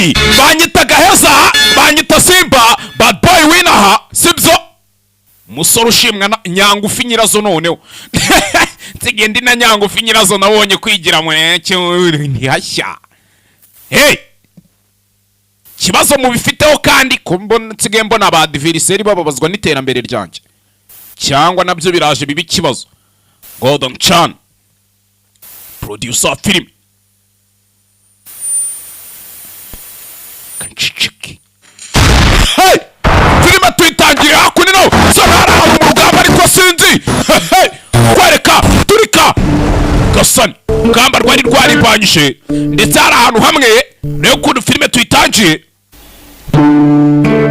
ubundi banyita gaheza banyita simba bad boy winaha sibyo musoro ushimwa na nyangufi nyirazo noneho nsigende na nyangufi nyirazo nabonye kwigira mweneke ntihashya hey kibazo mu bifiteho kandi nsigaye mbona abadiviriseri bababazwa n'iterambere ryanjye cyangwa nabyo biraje bibi kibazo Gordon Chan producer film kanchiki hey filime tuyitangiye hakunino sonara mu rugamba ariko sinzi hey kwereka turika gasani ngamba rwari banyishe ndetse hari ahantu hamwe nayo kuntu filime tuyitangiye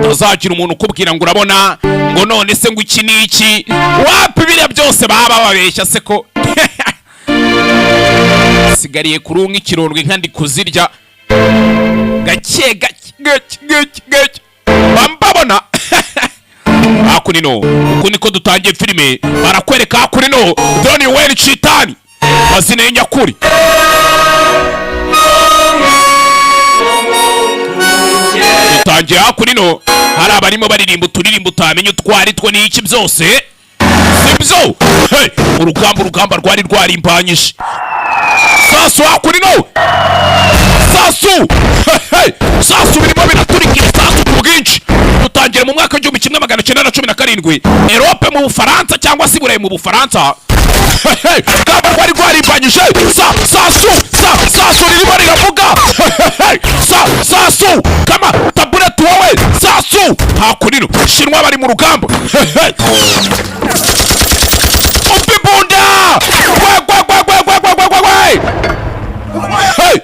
tazagira umuntu ukubwira ngo urabona ngo none se ngo iki niki wapi biriya byose baba babeshya se ko sigariye kurunga ikirondwe nkandi kuzirya gake bambabona hakunino uko niko dutangiye filime barakwereka hakunino Donny Wayne Chitani mazina nyakuri dutangiye hakunino hari abarimo baririmba uturirimba utamenye utwari two n'iki byose sibyo hey urugamba rwari impanyishe sasu hakunino sasu hey sasu birimo binaturikira sasu ku bwinshi dutangira mu mwaka w'igihumbi kimwe magana cyenda na cumi na karindwi Europe mu Bufaransa cyangwa se Burayi mu Bufaransa hey rwari impanyishe sasu ririmo riravuga hey sasu kama taburetu wowe sasu hakunino shinwa bari mu rugamba hey upibunda hey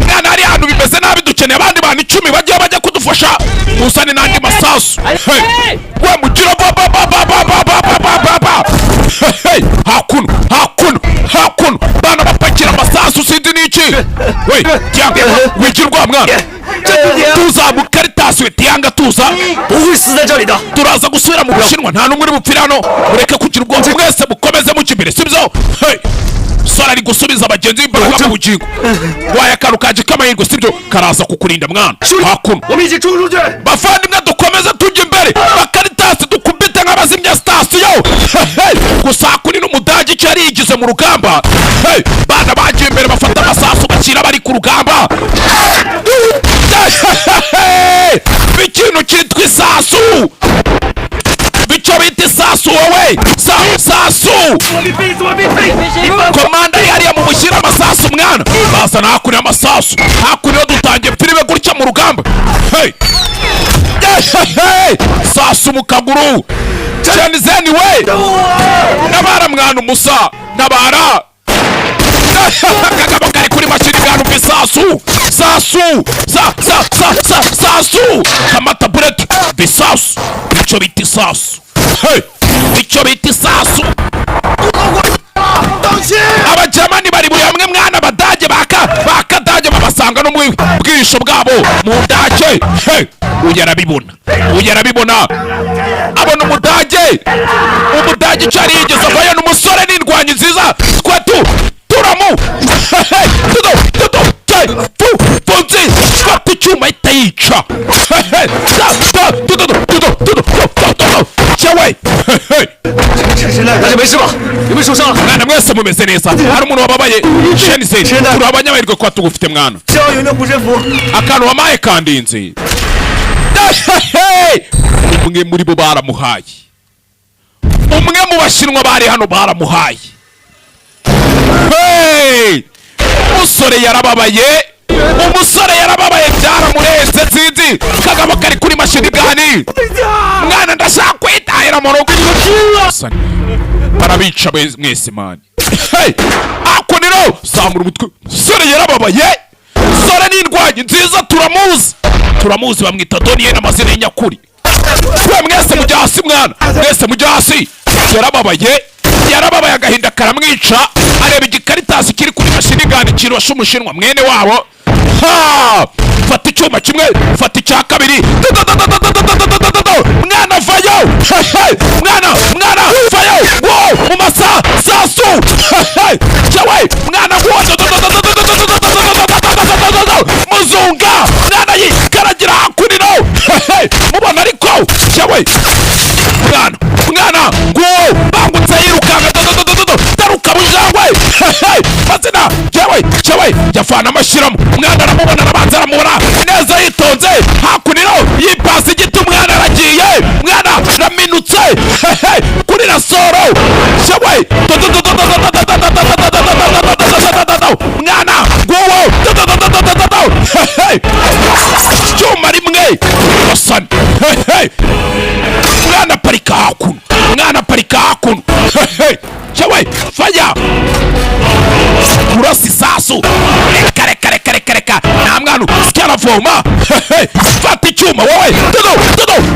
mwana ari ahantu bimeze nabi dukeneye abandi bantu 10 bajya kudufasha musane n'andi masasu hey we mugira hey hakuno bana bapakira amasasu sinzi niki we cyangwa wigirwa mwana tuza mu Caritas we yanga tuza turaza gusubira mu Bushinwa nta numwe uri bupfirano ureke kugira ubwonko mwese mukomeze mu kimbere sibyo hey sora ari gusubiza abagenzi b'imbaraga mu bugingo waya karukaje kamahirwe sibyo karaza kukurinda mwana hakuno bafandimwe dukomeze tujye imbere Caritas dukubita nk'abazimya station gusa kuri n'umudage cyari yigize mu rugamba hey bana bagiye imbere bafata amasasu bakira bari ku rugamba bikintu cyitwa isasu bico bita isasu wowe sasu komanda yari mu mushyira amasasu mwana bazana hakuri amasasu hakuri dutangiye filime gutya mu rugamba hey sasu mu kaguru Chenzeni we nabara mwana umusa nabara kagabo kari kuri mashini gano bisasu sasu kamata bullet bisasu bico biti sasu hey bico biti sasu abajamani bari buri hamwe mwana badage bakadage babasanga no mu bwisho bwabo mu ndage hey uyarabibona abona umudage cyari yigeze vayo n'umusore n'indwanyi nziza twatu turamu funzi fata icyuma itayica cyawe mwana mwese mumeze neza hari umuntu wababaye shenise turi abanyamahirwe kwa tugufite mwana akantu wamaye kandinze umwe muri bo baramuhaye umwe mu bashinwa bari hano baramuhaye hey umusore yarababaye byaramurenze nzinzi kagabo kari kuri mashini gani mwana ndashaka kwitahira mu rugo barabica mwese mani hey akuniro zamura umutwe umusore yarababaye umusore n'indwanyi nziza turamuzi bamwita Donnie n'amazina nyakuri we mwese mujya hasi mwana mwese mujya hasi yarababaye agahinda karamwica areba igikaritasi kiri kuri mashini gani kirosha umushinwa mwene wabo fata icyuma kimwe fata icya kabiri mwana vayo mwana vayo wo umasa sasu cyawe mwana wo gira hakurino mubona ariko yewe mwana nguwo bangutse yirukanga taruka bujangwe mazina yewe yafana amashiramo mwana aramubona arabanza aramubona neza yitonze hakurino yipasi igiti umwana aragiye mwana raminutse kuri rasoro yewe mwana nguwo cyuma rimwe basana mwana parika hakuno yewe faya urasi sasu reka nta mwana usikiaravoma fata icyuma wowe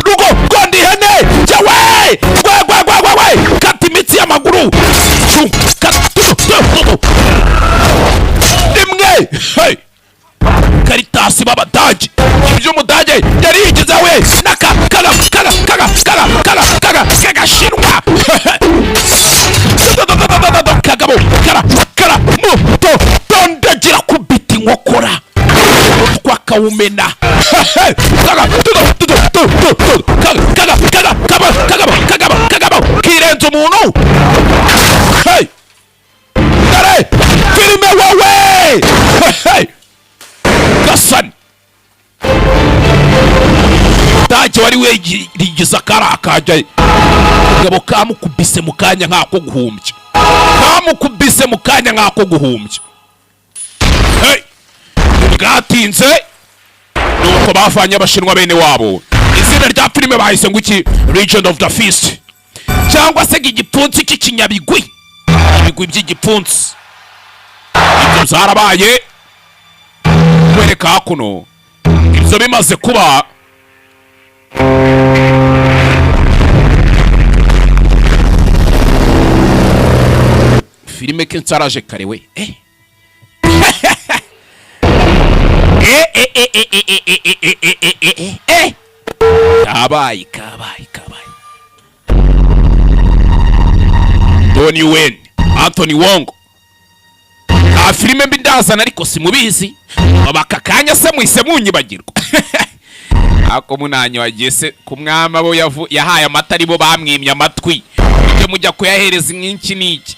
rugo gondi hene yewe gwe kata imitsi y'amaguru rimwe karitasi b'abadage iby'umudage yari yigize we kagashinwa kagabo kara muto tondagira kubita inkokora twakawumena kagabo kirenze umuntu dore filime wowe gasani dage wari werigiza karakaje gabo kamukubise mukanya nkako guhumbya bwatinze nuko bafanye abashinwa bene wabo izina rya filime bahise ngo iki Region of the Feast cyangwa se igipfunsi cy'ikinyabigwi ibigwi by'igipfunsi ibyo zarabaye kwereka hakuno ibyo bimaze kuba filime kensaraje karewe kabaye Donnie Wen Anthony Wong filime mbi ndazana ariko simubizi babakakanya se mwise munyibagirwa ako munanyo agese ku mwama abo yahaye amata aribo bamwimye amatwi ibyo mujya kuyahereza inkinki niki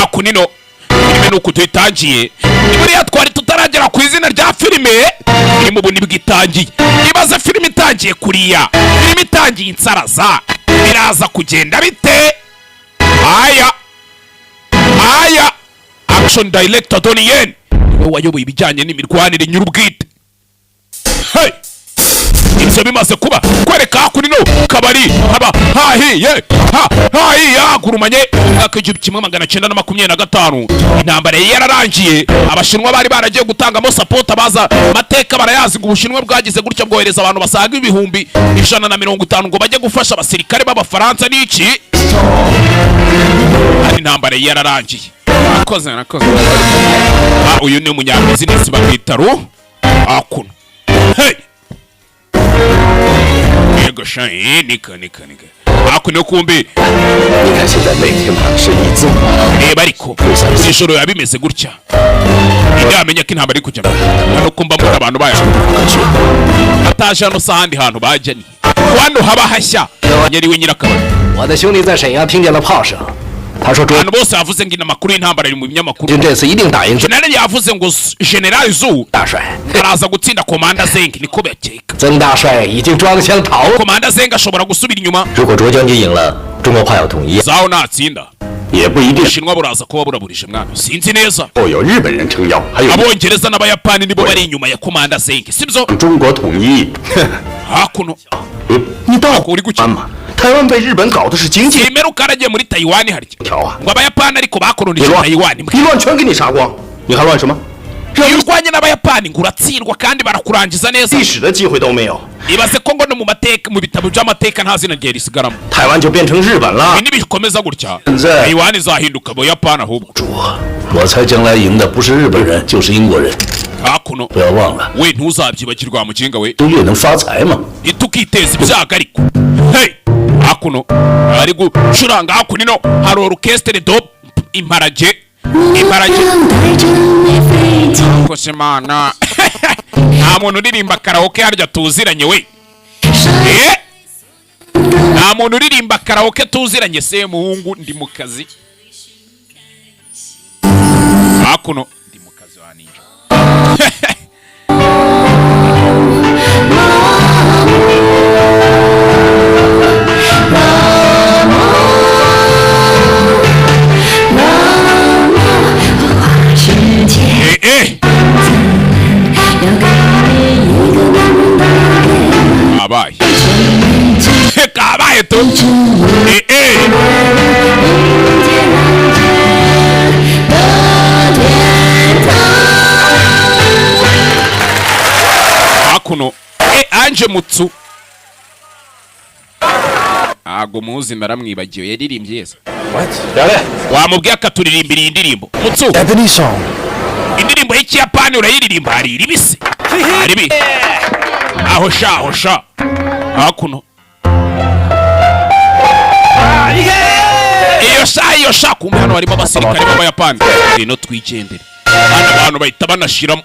hakunino filime nuko tuyitangiye buriya twari tutaragera ku izina rya filime irimo ubu nibwo itangiye ibaze filime itangiye kuriya filime itangiye insaraza biraza kugenda bite aya action director Donnie Yen we wayoboye ibijyanye n'imirwanire nyurubwite ibyo bimaze kuba kwereka hakurino kabari haba hahiye yagurumanye mwaka w'igihumbi 1925 intambara yararangiye abashinwa bari baragiye gutangamo support abaza mateka barayazi ngo ubushinwa bwagize gutya bwohereza abantu basaga ibihumbi 150 ngo bajye gufasha abasirikare b'abafaransa n'iki ari intambara yararangiye nakoze uyu ni umunyabusiness bamwitaro akuno yego shayi nika akuno kumbi reba ariko ijoro yabimeze gutya yamenya ko intambara iri kujya hano kumba muri abantu baya ataje hano sahandi hantu bajyani hano haba hashya nyariwe nyirakabari 我的兄弟在沈阳听见了炮声，他说中。 bose yavuze ngo inamakuru y'intambara iri mu binyamakuru. 军这次一定打赢。 General yavuze ngo General Zu 大帅 araza gutsinda Commander Zeng niko bakeka. 曾大帅已经装枪逃。 Commander Zeng ashobora gusubira inyuma. 如果卓将军赢了，中国怕要统一。 Zao natsinda 也不一定。 Shinwa buraza kuba buraburije mwana. Sinzi neza. 后有日本人撑腰，还有 Abongereza n'Abayapani nibo bari inyuma ya Commander Zeng. Sibyo? 中国统一。 Hakuno. 你到 uri gukina 嘛？ 台湾被日本搞的是经济 Kimero karagiye muri Taiwan harya. 条啊！ Ngo Abayapani ariko bakolonije Taiwan. 你乱全给你杀光，你还乱什么？ Iyo urwanye n'Abayapani ngo uratsindwa kandi barakurangiza neza. 历史的机会都没有。 Ibaze ko ngo no mu mateka mu bitabo by'amateka nta zina rye risigaramo. 台湾就变成日本了。 Ibi bikomeza gutya. 现在 Taiwan izahinduka Abayapani ahubwo. 主，我猜将来赢的不是日本人就是英国人。 Hakuno. 不要忘了， We ntuzabyibagirwa muginga we. 都越能发财嘛。 Itukiteza ibyaga ariko. Hey! Hakuno. Ari gucuranga hakunino hari orchestre do imparage. Imparage. Kosemana. nta muntu uririmba karaoke harya tuziranye we. Nta muntu uririmba karaoke tuziranye se muhungu ndi mu kazi. Hakuno ndi mu kazi wa ninja. Kabaye. Kabaye tu. Hakuno. Anje mutsu. Ago muzi ndaramwibagiye yaririmbye yesa. What? Yale. Wamubwiye akaturirimbira indirimbo. Mutsu. Indirimbo y'Ikiyapani urayiririmba hari ribise. Haribi. Aho sha. Hakuno. Iyo sha kumbe hano harimo abasirikare b'Abayapani. Rino twigendere. Abantu bahita banashiramo.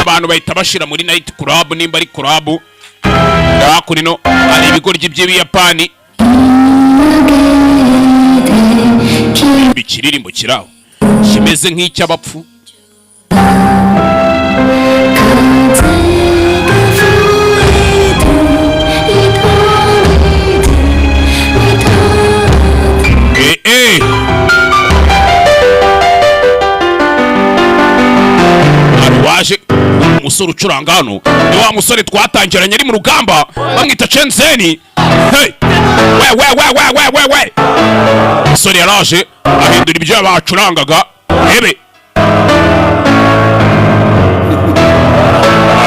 Abantu bahita bashira muri night club nimba ari club. Hakuno hari ibigoryi by'Ibiyapani. Bikiririmbo kiraho. Kimeze nk'icy'abapfu. Waje umusore ucuranga hano ni wa musore twatangiranye ari mu rugamba bamwita Chenzeni. Hey we musore yaraje ahindura ibyo bacurangaga ebe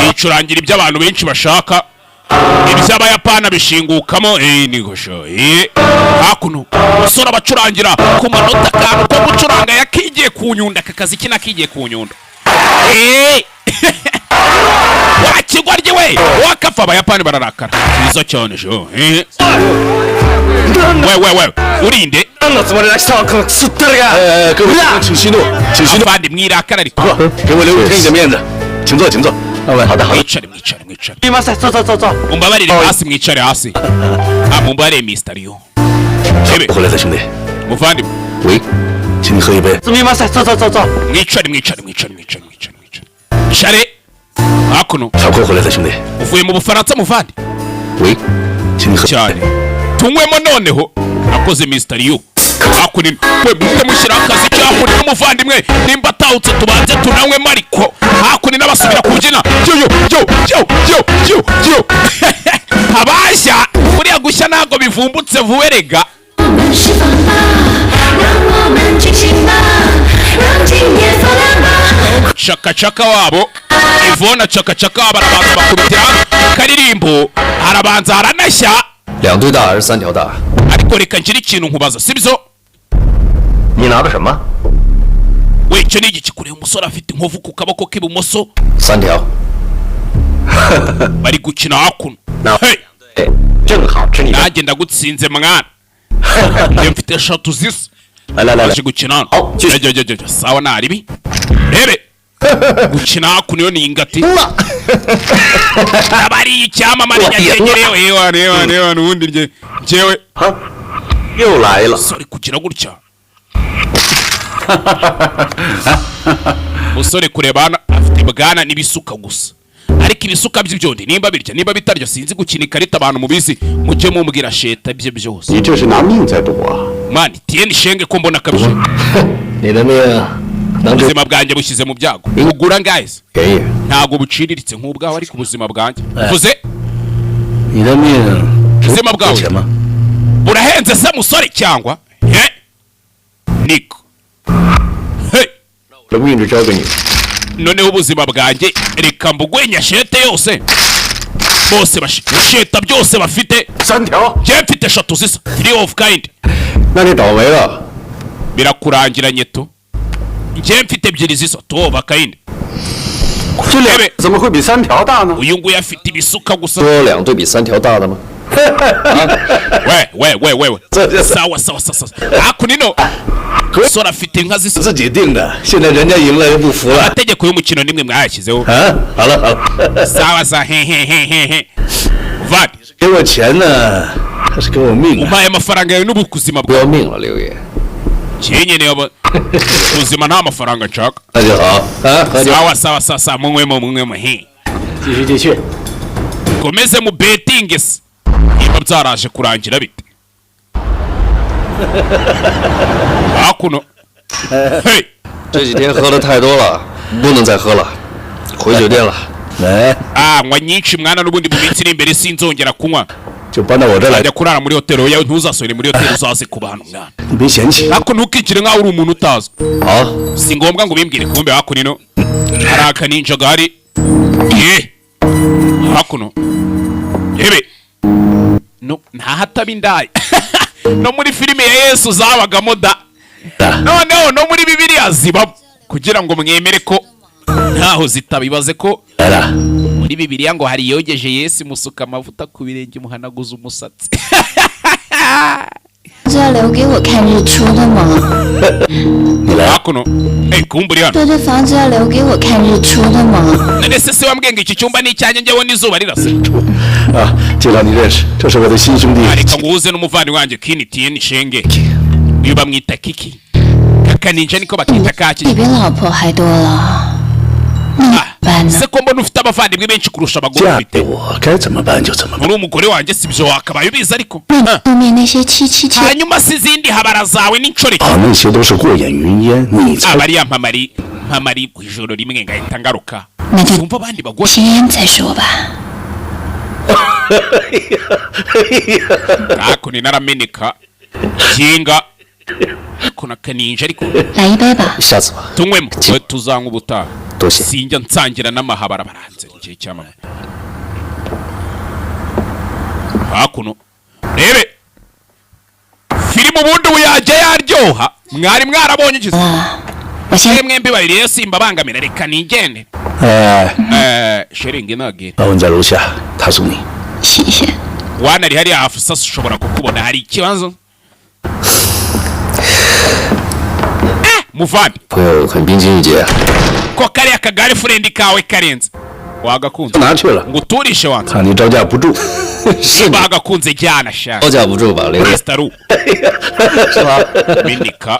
yicurangira ibyo abantu benshi bashaka iby'Abayapani bishingukamo nigosho hakuno musore abacurangira ku manota kantu ko gucuranga yakigiye kunyunda kakazi kinakigiye kunyunda wakigwarye we wakafa Abayapani bararakara bizo cyane jo we urinde abandi mwirakara ariko mwicare umbabarire hasi mwicare hasi mumbarire Mysterio muvandi mwicare hakuno uvuye mu Bufaransa muvandi cyane tunywemo noneho nakoze Mysterio hakuno we mute mushyira akazi cyakuri n'umuvandimwe nimba atawutse tubanze tunanywe ariko hakuno n'abasubira kubyina yo abashya buriya gushya ntago bivumbutse vuwerega chaka wabo Ivona chaka barabanza bakubitira karirimbo harabanza haranashya 2对大还是3条大 ariko reka ngira ikintu nkubaza sibyo 你拿的什么 we cyo nigi kikure umusore afite inkovu ku kaboko k'ibumoso 3条 bari gukina hakuno hey 正好吃你 nanjye ndagutsinze mwana iyo mfite eshatu zisa 来 baje gukina sawa naribi rebe gukina hakuno yo ni ingati abari icyamamare nyagengerewe ewa nubundi njyewe 又来了 sorry kugira gutya musore kurebana afite bwana n'ibisuka gusa ariko ibisuka by'ibyondi nimba birya nimba bitarya sinzi gukina ikarita abantu mubizi mujye mumbwira sheta bye byose 你这是拿命在赌啊 mani tieni shenge ko mbona kabije 你的命能值 ubuzima bwanjye bushyize mu byago ugura guys 便宜 ntago buciriritse nk'ubwawe ariko ubuzima bwanjye uvuze 你的命 ubuzima 值 bwawe 钱吗 burahenze se musore cyangwa niko hey 我的命就交给你 noneho ubuzima bwanjye reka mbugwenya shete yose bose basheta byose bafite 3条 njye mfite eshatu zisa 3 of kind 那你倒霉了 birakurangiranye to njye mfite ebyiri zisa 2 of kind 这两怎么会比3条大呢 uyu nguyu afite ibisuka gusa 多2对比3条大的吗 we sawa hakunino sora afite inka zisa 自己定的，现在人家赢了又不服了。 amategeko y'umukino nimwe mwayashyizeho 啊，好了好了， sawa sa hehehehe vani 给我钱呢，他是给我命啊！ umpaye amafaranga yawe n'ubuzima 不要 bwawe 命了，六爷。 kinyene yaba ubuzima nta mafaranga nshaka 那就好啊，喝酒， sawa munywemo he 继续继续。 komeze mu betinge se niba byaraje kurangira bite hakuno hey 这几天喝的太多了，不能再喝了，回酒店了。 来， nywa nyinshi mwana n'ubundi mu minsi iri imbere sinzongera kunywa 就搬到我这儿来， ajya kurara muri hoteli yawe ntuzasubire muri hoteli uzaze ku bantu mwana 你别嫌弃。 ariko ntukikire nk'aho uri umuntu utazwi 好， si ngombwa ngo ubimbwire kumbe hakuno hari akaninja gahari hakuno yebe no ntahataba indaya no muri filime ya Yesu zabagamo da noneho no muri Bibiliya zibamo kugira ngo mwemere ko ntaho zitabibaze ko 来了， muri Bibiliya ngo hari yogeje Yesu musuka amavuta ku birenge muhanaguza umusatsi 是要留给我看日出的吗？ 你来， hakuno kumburi hano 这房子要留给我看日出的吗？ none se wambwiye ngo iki cyumba ni icyanjye njyewe n'izuba rirase 啊，介绍你认识，这是我的新兄弟。 reka nguhuze n'umuvandimwe wanjye Kinitien Shenge uyu bamwita Kiki kakaninja niko bakita 比 kaki 别老婆还多了，那办呢？ se ko mbona ufite abavandimwe benshi kurusha abagore 嫁 ufite 给我，该怎么办就怎么办。 muri umugore wanjye si byo wakabaye ubizi ariko 后面那些七七七， hanyuma si izindi habara zawe n'inshoreke 啊，那些都是过眼云烟，你才 abariya mpamari ku ijoro rimwe ngahita ngaruka 那就 yumva abandi bagore 先再说吧。 ako narameneka kinga kuna kaninja ariko 来一杯吧。 下次吧。 tunywemo we tuzanywa ubutaha 多谢。 sinjya nsangira n'amahabara baranze igihe cy'amama hakuno rebe filime ubundi ubu yajya yaryoha mwari mwarabonye igize 我先 mwembi babiri simba bangamira reka nigende 哎， sheringi nage 老文在楼下，他送你。 谢谢。 wana ari hariya hafi sasa ushobora kukubona hari ikibazo muvandi 朋友很冰清玉洁， ko kariya kagari furendi kawe karenze wagakunze 拿去了， ngo uturishe wanze 看你招架不住。 bagakunze jyana sha 招架不住吧，六爷？ Restaru 是吧？ menika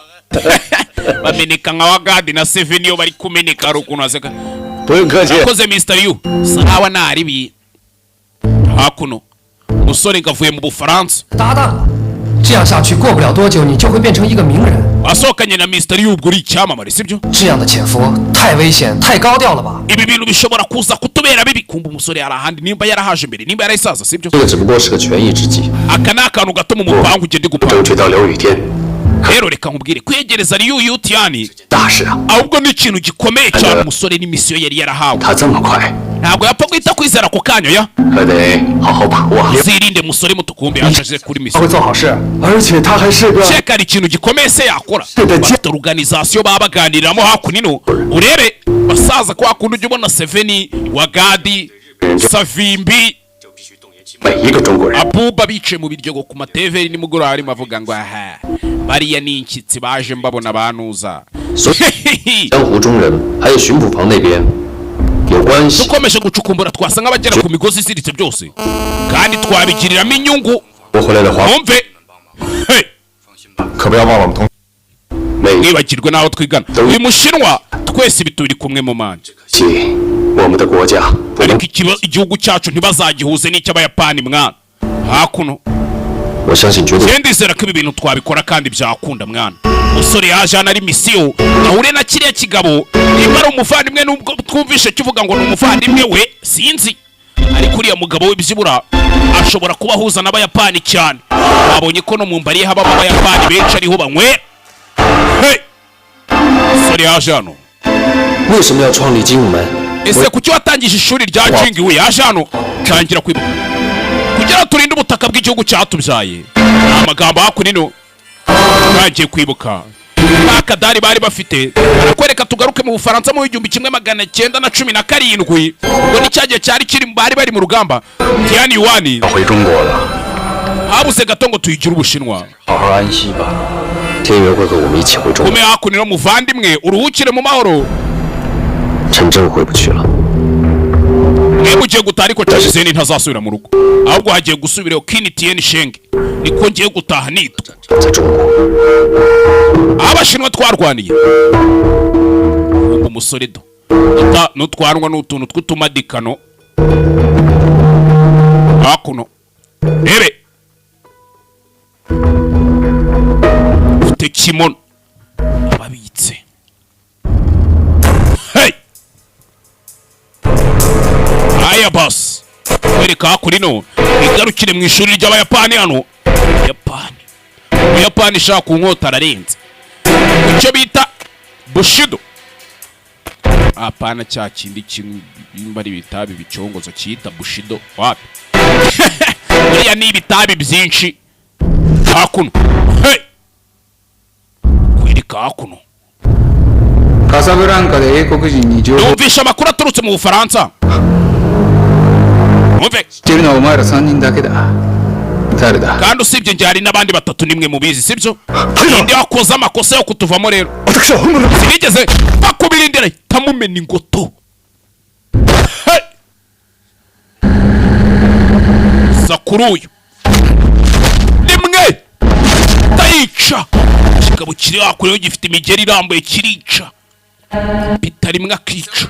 bameneka nka wagadi na Seven iyo bari kumeneka ari ukuntu aseka 不用客气。 koze Mr. Yu sawa naribi hakuno musore ngavuye mu Bufaransa 搭档了，这样下去过不了多久，你就会变成一个名人。 asohokanye na Mr. Yu ubwo uri icyamamare sibyo 这样的潜伏太危险，太高调了吧？ ibi bintu bishobora kuza kutubera bibi kumva umusore yari ahandi nimba yarahaje mbere nimba yarayisaza sibyo 这个只不过是个权宜之计。 aka ni akantu gato mu mupangu ugende 争 gupanga 取到刘雨天， rero reka nkubwire kwegereza Liu Tiani 大事啊！ ahubwo ni ikintu gikomeye cyane umusore n'imisiyo yari yarahawe 他这么快， ntabwo yapfa guhita kwizera ako kanya ya 可得好好把握。 zirinde musore mutukumbi yaje kuri 他 misiyo 会做好事。 而且他还是个 cheka ari ikintu gikomeye se yakora bafite organization baba baganiriramo hakunino urebe basaza kwa kundi ujya ubona Seven Wagadi Savimbi 每一个中国人 abuba bicaye mu biryogo ku mateveri nimugoroba harimo avuga ngo aha bariya ni inshyitsi baje mbabona banuza 江湖中人还有巡捕房那边有关系。 dukomeje gucukumbura twasanga abagera ku migozi iziritse byose kandi twabigiriramo inyungu 我回来的话， mwumve hey, 可不要忘了我们同。每 mwibagirwe n'aho twigana uyu mushinwa twese ibi turi kumwe mu manje 起，我们的国家不能 ariko igihugu cyacu ntibazagihuze n'icy'abayapani mwana hakuno 我相信绝对 ndizera ko ibi bintu twabikora kandi byakunda mwana umusore yaje hano ari misiyo nahure na kiriya kigabo niba ari umuvandimwe nubwo twumvishe kivuga ngo ni umuvandimwe we sinzi ariko uriya mugabo w'ibyibura ashobora kuba ahuza n'abayapani cyane babonye ko no mu mbari habamo abayapani benshi ariho banywera hey! umusore yaje hano 为什么要创立精武门？ ese kuki watangije ishuri rya jingi we yaje hano tangira kwibuka kugira ngo turinde ubutaka bw'igihugu cyatubyaye amagambo hakunino bagiye kwibuka akadari bari bafite barakwereka tugaruke mu Bufaransa mu 1917 ubwo ni cyagiye cyari kiri bari bari mu rugamba Tiani Yuan 要回中国了， habuze gato ngo tuyigire Ubushinwa 好好安息吧。天元会和我们一起回中国。 kume hakunira muvandimwe uruhukire mu mahoro. 陈真回不去了。 Mwebwe ugiye gutaha ariko Chazizeni ntazasubira mu rugo. Ahubwo hagiye gusubirayo Kinitiyen Shenge. Niko ngiye gutaha nitwa. 在中国。 Abashinwa twarwaniye. Umusore do. Nutwarwa n'utuntu tw'utumadikano. Hakuno. Rebe. Ufite kimono. Ababitse. Hey! Aya boss. Kwereka hakurino. Igarukire mu ishuri ry'Abayapani hano. Yapani. Umuyapani shaka kunkota ararenze. Icyo bita Bushido. Apana cya kindi kimba ari bitabi bicongozo cyita Bushido. Wapi? Buriya ni ibitabi byinshi. Hakuno. Hey! Kwereka hakuno. Casablanca de 英国人に情報 Numvisha amakuru aturutse mu Bufaransa. Umve. してるのはお前ら3人だけだ。誰だ Kandi usibye njye hari n'abandi batatu nimwe mubizi sibyo? Ninde wakoze amakosa yo kutuvamo rero? Sinigeze bakubirindira tamumena ingoto. Hey! Sakuruyo. Nimwe. Tayica. Kigabo kiri hakurya gifite imigeri irambuye kirica. Bitari mwe akica.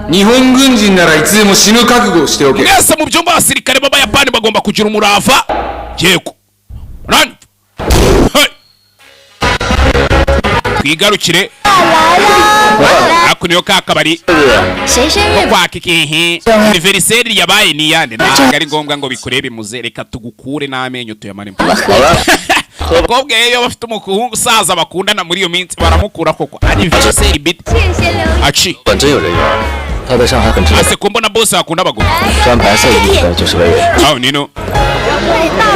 日本軍人ならいつでも死ぬ覚悟をしておけ。 Mwese mu byumba abasirikare b'Abayapani bagomba kugira umurava. Yego. Run. Hey. Twigarukire. Akuniyo kakabari. 谁生日？ Kwa kikihi. Anniversaire yabaye ni yande. Ntabwo ari ngombwa ngo bikurebe muze. Reka tugukure n'amenyo tuyamare. Kobwa yeyo bafite umuhungu saza bakundana muri iyo minsi baramukura koko. Anniversaire bit. 谢谢刘。 Achi. 管真有人缘，他在上海很知名， Ase kumbo na boss akunda abagore. 穿白色衣服的就是魏伟。 Aho nino.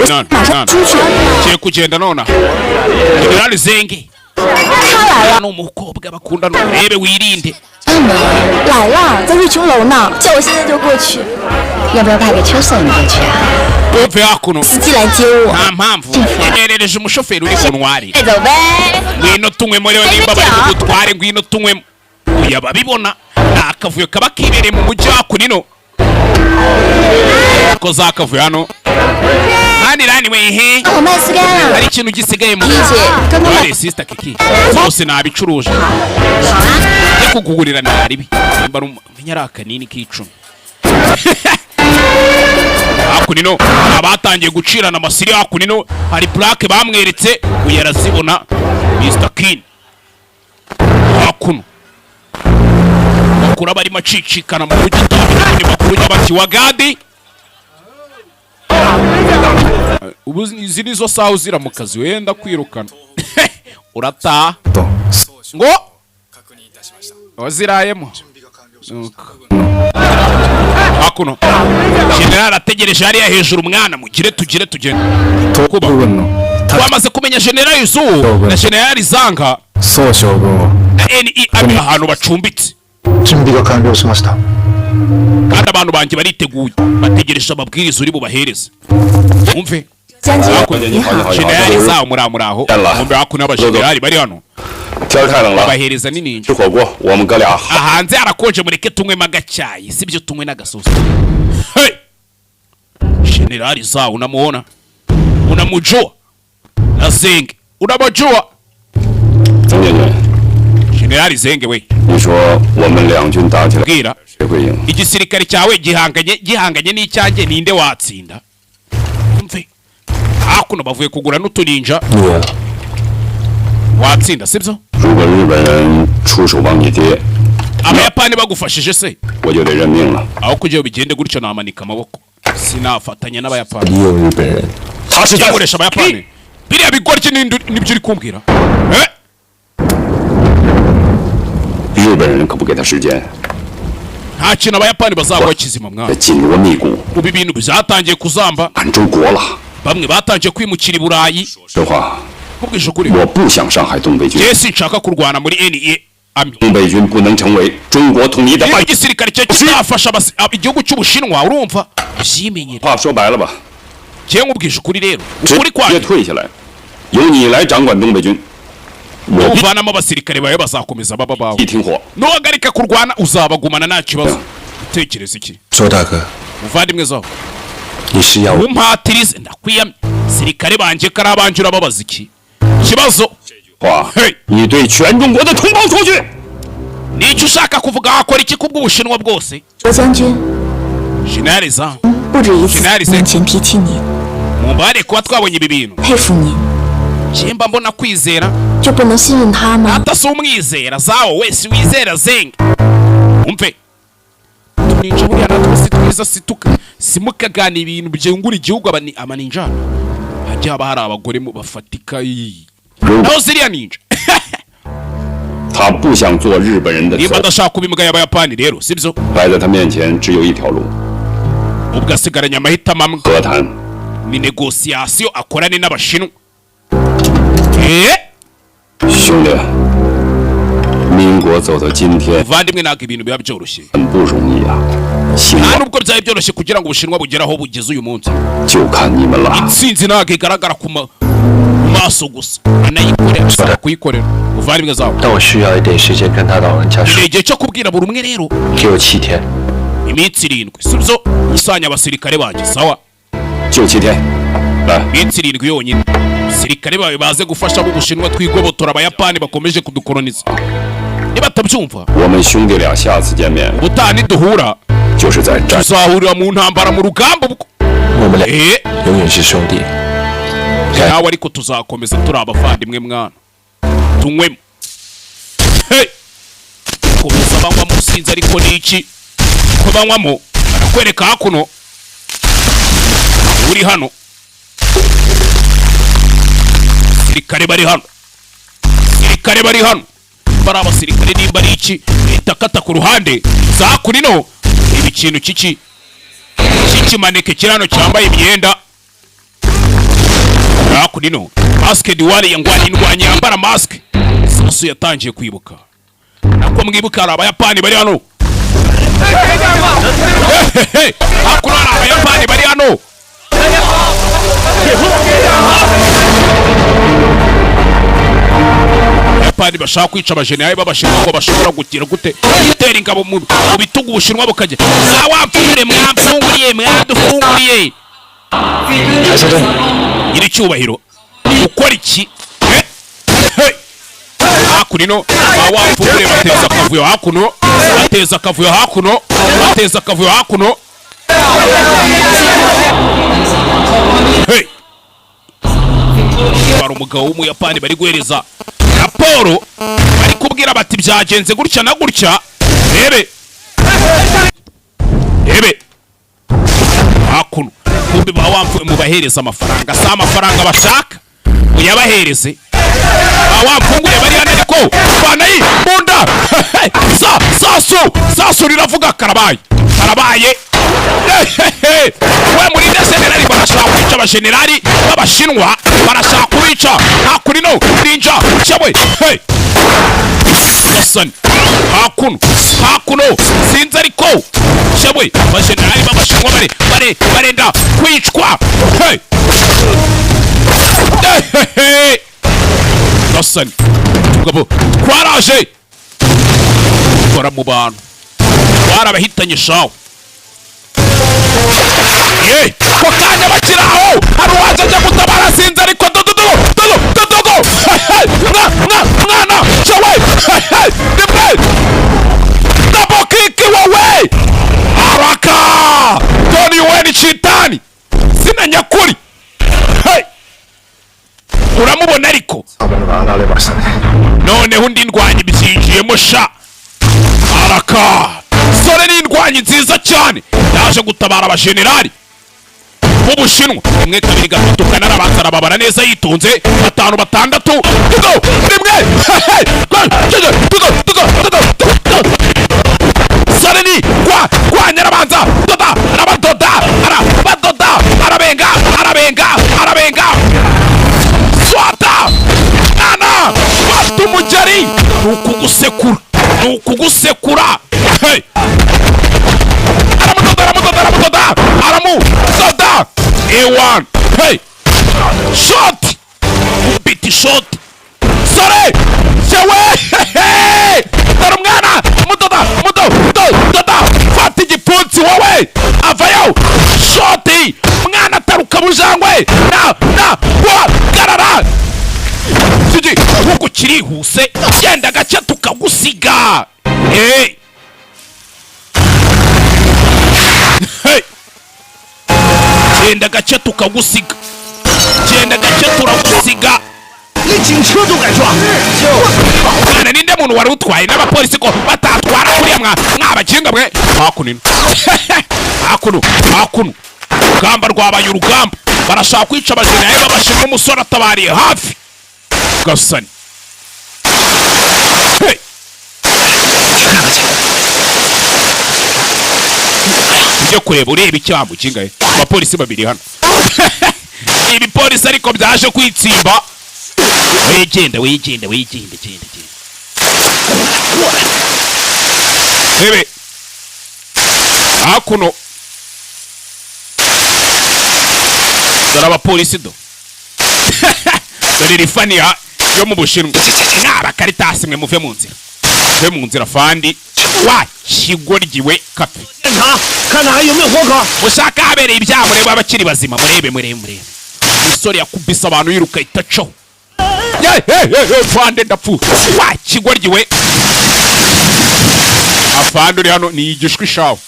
None. 出去。 Kiye kugenda nona. General Zenge. 他来了。 N'umukobwa bakundana urebe wirinde. 来了，在瑞琼楼呢，叫我现在就过去。要不要派个车送你过去啊？ Uve hakuno. 司机来接我。 Nta mpamvu. Yanyerereje umushoferi uri ku ntwari. 带走呗。 Ngwino tunywemo rero nimba bari kudutware ngwino tunywemo. Uya babibona. Akavuyo kaba kibereye mu mujyi hakunino. Ko zakavuyo hano. Rani we he. 我卖丝干了。 Hari ikintu gisigaye mu. 丽姐，刚刚买。 Wale sister Kiki. Zose nabicuruje. 好啊。 Yo kugugurira naribi. Nimba rumenya ari akanini k'icumi. Hakunino abatangiye gucirana amasiri hakunino hari plaque bamweretse uyarazibona Mr. Kin. Hakuno. Bakura bari macicikana mu mujyi ni makuru y'abati wa Gadi. Ubu izi nizo saha uzira mu kazi wenda kwirukana. Urataha. Ngo wazirayemo. Hakuno. General ategereje hariya hejuru umwana mugire tugende. Kuba. Wamaze kumenya General Yuzu na General Zanga. そう将軍。 Na NIBA ahantu bacumbitse. 準備が完了しました。 Kandi abantu banjye bariteguye bategereje amabwiriza uri bubahereze. Umve. 将军， General Zanga muraho. Umve hakuno abajenerali bari hano. 天太冷了， Babahereza nini? 吃火锅，我们哥俩。 Hanze harakonje mureke tunywe magacyayi sibyo tunywe n'agasosi. Hey! General Zanga unamuona? Unamujua? Na Zenge. Unamujua? 曾建军， General Zenge we. 你说我们两军打起来， Bwira. 谁会赢？ Igisirikare cyawe gihanganye n'icyanjye ninde watsinda? Umve. Hakuno bavuye kugura n'utuninja. 你， Watsinda sibyo? 如果日本人出手帮你爹， Abayapani bagufashije se? 我就得认命了。 Aho kugira bigende gutyo namanika amaboko. Sinafatanya n'Abayapani. 也有日本人，他是在 Cyakoresha Abayapani. Biriya bigoryi nibyo uri kumbwira. Eh? 日本人可不给他时间， Nta kintu Abayapani bazagwa kizima 在 mwana. 紧锣密鼓 Ubu ibintu byatangiye kuzamba. 赶周国了。 Bamwe batangiye kwimukira i Burayi. 实话， Nkubwije ukuri. 我不想伤害东北军， Jye sinshaka kurwana muri NIA. 东北军不能成为中国统一的 Niba 败。 igisirikare cye kizafasha igihugu cy'Ubushinwa urumva? Byimenyere. 话说白了吧， Jye nkubwije ukuri rero. 直 Ukuri 接 kwanjye. 退下来，由你来掌管东北军。我 uvanamo abasirikare bawe bazakomeza baba bawe 必听话。 nuhagarika kurwana uzabagumana nta kibazo. Utekereza iki 周大哥， muvandimwe zawe 你是要我 umpatirize ndakwiyamye sirikare banjye kari abanje urababaza iki kibazo 话 Hey 你对全中国的同胞说去。 nicyo ushaka kuvuga wakora iki kubw'ubushinwa bwose 周将军 Jenerali za 不止一次 Jenerali 面 se 前提起你， mumbare kuba twabonye ibi bintu 佩服你， jemba mbona kwizera 就不能信任他吗？ ata si umwizera zawo wese wizera zenga umve tuninja buriya natwe si twiza simukagana ibintu byungura igihugu amaninja hajya haba hari abagore mu bafatika naho ziriya ninja 他不想做日本人的 nimba 走， adashaka kuba imbwa y'abayapani rero sibyo 摆在他面前只有一条路： ubwo asigaranye amahitamo amwe 和谈。 ni negosiyasiyo akorane n'abashinwa 兄弟，民国走到今天 muvandimwe ntabwo ibintu biba byoroshye 很不容易啊，希 nta 望 nubwo byari byoroshye kugira ngo ubushinwa bugere aho bugeze uyu munsi 就看你们了。 intsinzi ntabwo igaragara ku maso gusa anayikorera ashaka kuyikorera muvandimwe zawe 但我需要一点时间跟他老人家说 ni，igihe cyo kubwira buri umwe rero 给我7天。 iminsi 7 sibyo usanya abasirikare banjye sawa 就7天，来， iminsi 7 yonyine abasirikare bawe baze gufasha abo bushinwa twigobotora abayapani bakomeje kudukoloniza niba atabyumva 我们兄弟俩下次见面 ubutaha niduhura 就是在战。 tuzahurira mu ntambara mu rugamba ubwo 我们俩永远是兄弟。 nawe ariko tuzakomeza turi abavandimwe mwana tunywemo hey komeza banywa musinzi ariko niki ko banywamo barakwereka hakuno uri hano sirikare bari hano sirikare bari hano bari abasirikare nimba ari iki leta kata ku ruhande za hakunino ibi kintu kiki kikimaneke kirano cyambaye imyenda hakunino maske diwali yangwanye indwanye yambara maske sasu yatangiye kwibuka nako mwibuka hari abayapani bari hano hakuno hari abayapani bari hano abayapani bashaka kwica abajenerali b'abashinwa ngo bashobora gutira gute gutera ingabo mu bitugu ubushinwa bukajya zawapfure mwapfunguriye mwadufunguriye 还是对， nyiri cyubahiro ukora iki hakuno bawapfungure bateza akavuyo hakuno bateza akavuyo hakuno bateza akavuyo hakuno bari umugabo w'umuyapani bari guhereza raporo bari kubwira bati byagenze gutya na gutya rebe rebe hakuno kumbe bawapfuye mubahereza amafaranga si amafaranga bashaka uyabahereze bawapfungure bari hano ariko banayi bunda sasu riravuga karabaye karabaye we muri generali barashaka kwica abajenerali b'abashinwa barashaka kubica hakurino ninja cyawe basani hakuno sinzi ariko cyawe abajenerali b'abashinwa barenda kwicwa basani tugabo twaraje kora mu bantu barabahitanye shawe ko kanya bakiraho hari uwaje ajya gutabara sinzi ariko dododo mwana shawe nimwe double kick wowe haraka Tony Weni Chitani sina nyakuri uramubona ariko noneho undi ndwanyi byinjiyemo sha haraka sore ni indwanyi nziza cyane yaje gutabara abajenerali b'ubushinwa rimwe kabiri gatatu kane arabanza arababara neza yitonze batanu batandatu rimwe sore ni rwanya arabanza doda arabadoda arabenga swata nana fata umugeri ni ukugusekura aramudoda A1 shot kubita ishoti sore yewe dore umwana mudoda fata igipfunsi wowe avayo shoti umwana ataruka bujangwe na wagarara siji nkuko kirihuse genda gake tukagusiga genda gake tukagusiga genda gake turagusiga mwana ninde muntu wari utwaye n'abapolisi ko batatwara kuriya mwabakinga mwe hakuno urugamba rwabaye urugamba barashaka kwica abajenaye babashima umusore atabariye hafi gasani ujye kureba ureba icyambu kingahe abapolisi babiri hano ibipolisi ariko byaje kwitsimba wegenda hebe hakuno dore abapolisi do dore rifaniya yo mu Bushinwa n'abakaritasi mwe muve mu nzira fandi wa kigoryiwe kape mushaka habereye ibyaha murebe abakiri bazima murebe umusore yakubise abantu yiruka itaco fande ndapfu wa kigoryiwe afande uri hano ni igishwi shawo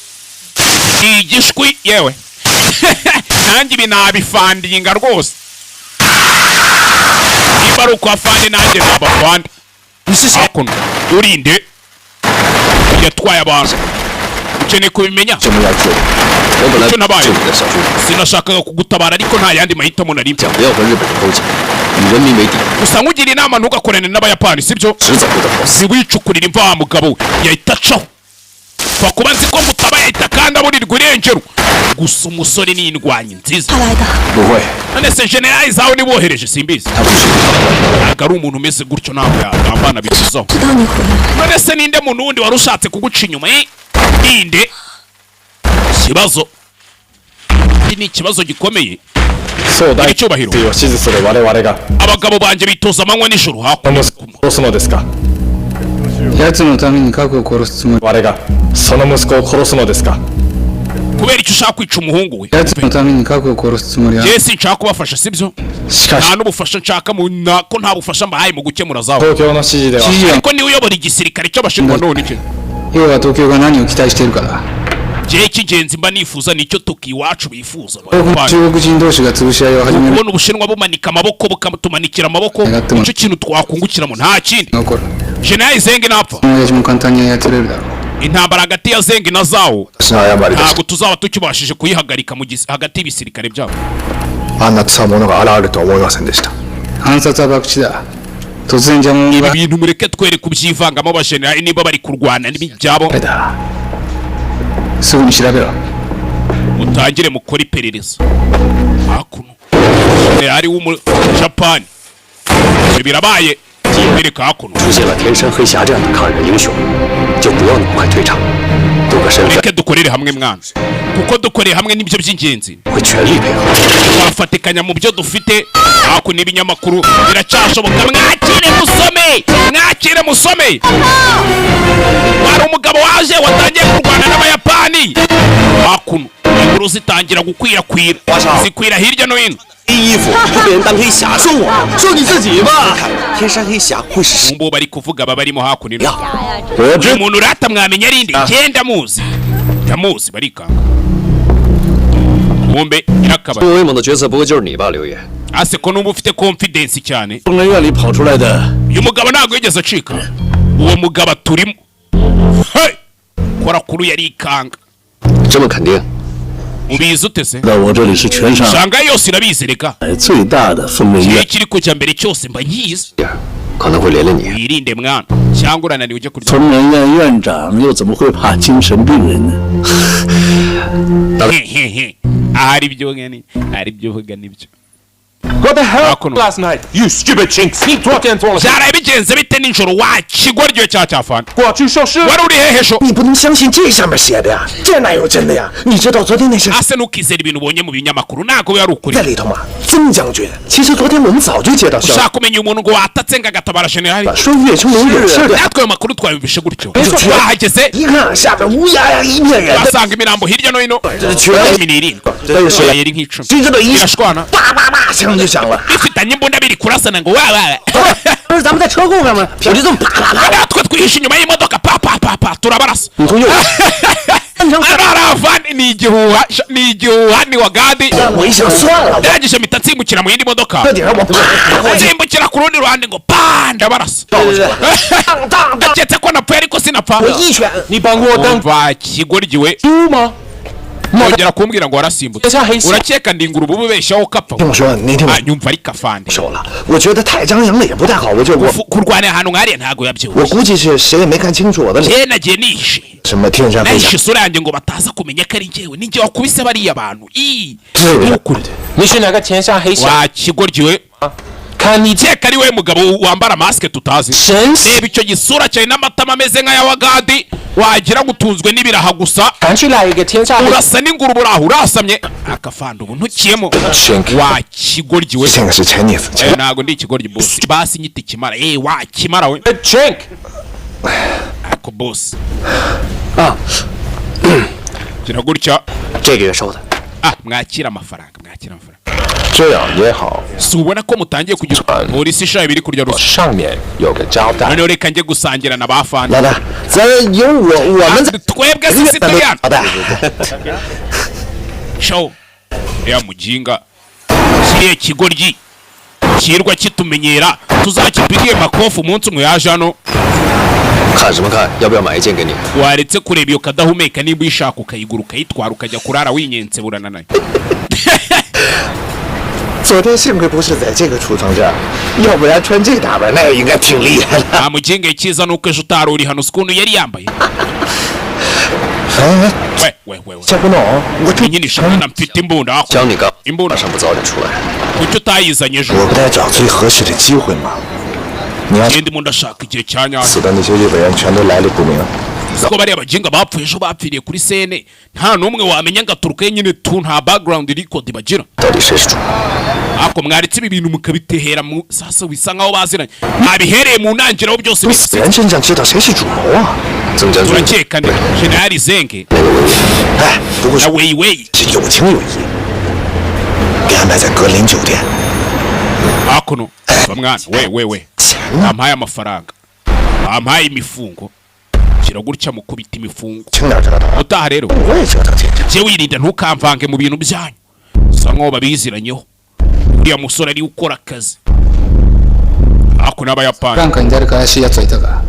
igishwi yewe nanjye ibi nabifandinga rwose niba ari uko afande nanjye nabafande hakuno urinde yatwaye abantu ukeneye kubimenya icyo nabaye sinashakaga kugutabara ariko nta yandi mahitamo na rimwe gusa nkugira inama ntugakorane n'abayapani sibyo ziwicukurira imva mugabo yahita acaho fa kuba nzi ko mutaba yahita kandi aburirwa irengero gusa umusore ni indwanyi nziza none se generali zawe nibohereje simbizi ntabwo ari umuntu umeze gutyo ntabwo yambana bikizaho none se ninde muntu wundi wari ushatse kuguca inyuma ninde ikibazo ni ikibazo gikomeye icyubahiro abagabo banjye bitoza amanywa nijoro hakuno kubera icyo ushaka kwica umuhungu we jesi nshaka kubafasha sibyo nta n'ubufasha nshaka ko nta bufasha mbahaye mu gukemura zawe ariko niwe uyobora igisirikare cy'abashinwa none iki jewe cy'ingenzi mba nifuza nicyo Tokyo iwacu bifuza kubona Ubushinwa bumanika amaboko bukatumanikira amaboko nicyo kintu twakungukiramo nta kindi General Zeng napfa intambara hagati ya Zeng na Zhao ntabwo tuzaba tukibashije kuyihagarika hagati y'ibisirikare byabo ibi bintu mureke twere kubyivangamo abajenerali niba bari kurwana n'ibyabo mutangire mukora iperereza hakuno ari w'umujapani birabaye bereka hakuno reke dukorere hamwe mwana kuko dukoreye hamwe n'ibyo by'ingenzi twafatikanya mu byo dufite hakuno ibinyamakuru biracyashoboka mwakire musome wari umugabo waje watangiye kurwana n'abayapani hakuno inkuru zitangira gukwirakwira zikwira hirya no hino umbo bari kuvuga aba barimo hakuno uyu muntu urata mwamenya rindi genda muzi ndamuzi barikanga mumbe irakaba ase ko numva ufite confidence cyane uyu mugabo ntabwo yigeze acika uwo mugabo turimo kora kuru yari ikanga ubizi utese shanga yose irabizi reka kiri kujya mbere cyose mba nyizi wirinde mwana cyangwa urananiwe ujye kurya ahari byo ngani hari byo vuga nibyo What the hell Hakuno. last night? You stupid chinks! 你昨天做了什么？ byaraye bigenze bite nijoro wakigoryo cya cyafana 我去收尸。 wari uri hehe sho 你不能相信这上面写的呀，这哪有真的呀？你知道昨天那是 ase ntukizera ibintu ubonye mu binyamakuru ntabwo yari ukuri 在里头吗？曾将军，其实昨天我们早就接到消息， ushaka kumenya umuntu ngo watatse ngo agatabara generali 说岳青龙有事的， natwe ayo makuru twabibishe gutyo 没错 twahageze 一看下边乌压压一片人， basanga imirambo hirya no hino 全 cumi n'irindwi 都是 yari nk'icumi 这个一 irashwana 叭叭叭枪就响了， bifitanye imbunda biri kurasana ngo wawe 不是咱们在车库上面，我就这么啪啪啪， natwe twihishe inyuma y'imodoka pa pa pa pa turabarasa 你从右， araravani ni igihuha ni wagadi 我一想算了， ndangije mpita nsimbukira mu yindi modoka 这顶上我啪过去， nsimbukira ku rundi ruhande ngo pa ndabarasa 当当当， ndaketse ko napfuye ariko sinapfa 我一拳， 你帮我当 umva kigoryiwe 猪吗？ nongera kumbwira ngo warasimbutse 这下黑心。 urakeka ndingura ubu bubeshyaho ukapfa 听我说，那天我 nyumva ari kafande 手了，我觉得太张扬了也不太好，我 kurwanira ahantu nk'ariya ntabwo 我 yabyibushye 估计是谁也没看清楚我的脸， njye nagiye nihishe 什么天山飞 nahishe 翔， isura yanjye ngo bataza kumenya ko ari njyewe ninjye wakubise bariya bantu ii 是 你是哪个天下黑手？ wakigoryiwe 看你 keka ari we mugabo wambara masike tutazi 神死！ reba icyo gisura cyawe n'amatama ameze nk'aya wagadi wagira ngo utunzwe n'ibiraha gusa 赶去来一个天下黑手。 urasa n'ingurube uraho urasamye akafanda ubu ntukiyemo wakigoryiwe 现在是 Chinese， ntabwo ndi ikigoryi bosi basi nyita ikimara wakimara we Drink。 ako bosi 啊， gira gutya 这个月收的， mwakira amafaranga mwakira amafaranga 这样也好， si ubona ko mutangiye kugira polisi ishaye biri kurya ruswa 上面有个交代。 noneho reka njye gusangira na ba fani 老大，咱有我们在 twebwe si sitariana 老大， show ya mujinga kiriya kigoryi kirwa kitumenyera tuzakipigiye makofu umunsi umwe yaje hano 看什么看？要不要买一件给你？ waretse kureba iyo kadahumeka niba uyishaka ukayigura ukayitwara ukajya kurara winyense burana nayo 昨天幸亏不是在这个储藏站，要不然穿这打扮那也应该挺厉害的。 nta mujinga icyiza nuko ejo utari uri hano ukuntu yari yambaye 哎， we 这不弄，我这 nyine ishaka mfite imbunda 将你刚 imbunda 晚上不早点出来？ kuki utayizanye ejo 我不得找最合适的机会吗？你要 njye ndimo ndashaka igihe cya nyacyo 死的那些日本人全都来历不明， ko bariya bajinga bapfuye ejo bapfiriye kuri sene nta n'umwe wamenya ngo aturuke nyine tu nta background record bagira 到底谁是主？ ako mwaritse ibi bintu mukabitehera mu sasa bisa nkaho baziranye mwabihereye mu ntangiriro byose 死人真正知道谁是主谋啊？ 曾将军， turakeka ni generali zenge 哎，不过 na 是 weyiweyi 是有情有义，给安排在格林酒店。 hakuno bamwana we 钱呢？ bampaye amafaranga bampaye imifungo shyira gutya mukubita imifungo 轻点折腾， utaha rero 我也折腾进去。 jye wirinda ntukamvange mu bintu byanyu usa nkaho babiziranyeho uriya musore ari gukora akazi hakuno n'abayapani ランカに誰か怪しい奴はいたか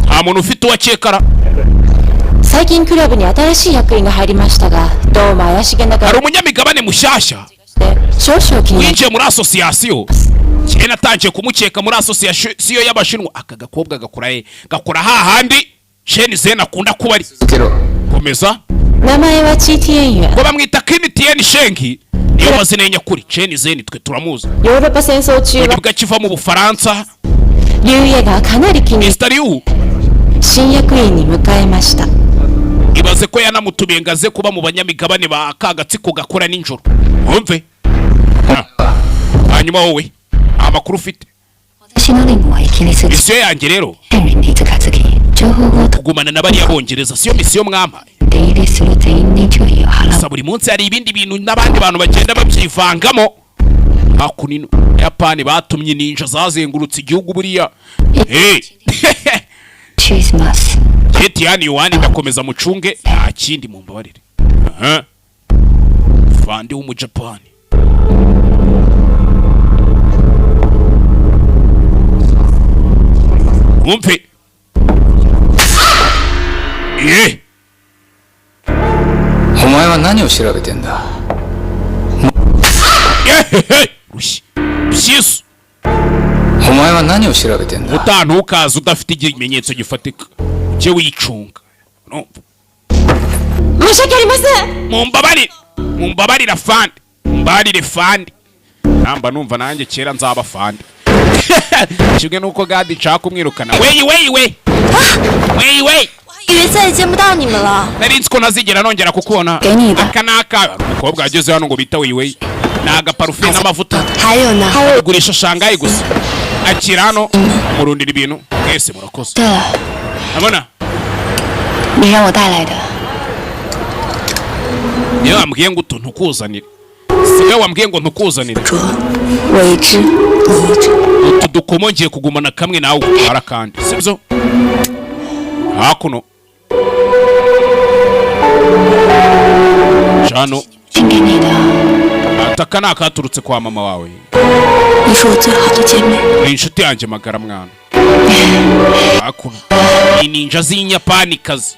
nta muntu ufite uwo akekara 最近クラブに新しい役員が入りましたが、どうも怪しげな hari 顔 umunyamigabane mushyashya で少々気になり winjiye muri asosiyasiyo njye natangiye kumukeka muri asosiyasiyo y'abashinwa aka gakobwa gakora hahandi sheni zene akunda kuba ari 受けろ komeza 名前はチーティエンユア ngo bamwita kinitiyeni shenki niyo mazina ye nyakuri sheni zene twe turamuzi ヨーロッパ戦争中は igihugu kiva mu bufaransa リュウイエがかなり気に Mr. Liu 新役員に迎えました ibaze ko yanamutumiye ngo aze kuba mu banyamigabane ba ka gatsiko gakora nijoro wumve hanyuma wowe nta makuru ufite 私の任務は生きりすぎ misiyo yanjye rero ヘンリーに近づき情報を kugumana na bariya bongereza siyo misiyo mwampaye 出入りする全員に注意を払う gusa buri munsi hari ibindi bintu n'abandi bantu bagenda babyivangamo hakuno Yapani batumye ninja zazengurutse igihugu buriya Christmas Etiani Yohani ndakomeza mucunge nta kindi mumbabarire fande w'umujapani umveお前は何を調べてんだ Byisu お前は何を調べてんだ utantukaza udafite ikimenyetso gifatika ujye wicunga申し訳ありません mumbabarire fande mumbabarire fande namba numva nanjye kera nzaba fandi kimwe nuko gadi nshaka kumwirukana wey 以为再也见不到你们了。 nari nzi ko ntazigera nongera kukubona 给你的。 aka naka umukobwa ageze hano ngo bita wey ni agaparufe n'amavuta 还有呢？还有。 agurisha shangayi gusa akira hano murundira ibintu mwese murakoze 对了， abona 你让我带来的。 niyo wambwiye ngo utu ntukuzanire sigaye wambwiye ngo ntukuzanire 说，我一只，你一只。 utu dukomo ngiye kugumana kamwe nawe utwara kandi sibyo hakuno Jano 献给你的。 ataka nakaturutse kwa mama wawe 你是我最好的姐妹。 ni inshuti yanjye magara mwana hakuno ni ninja z'inyapani kazi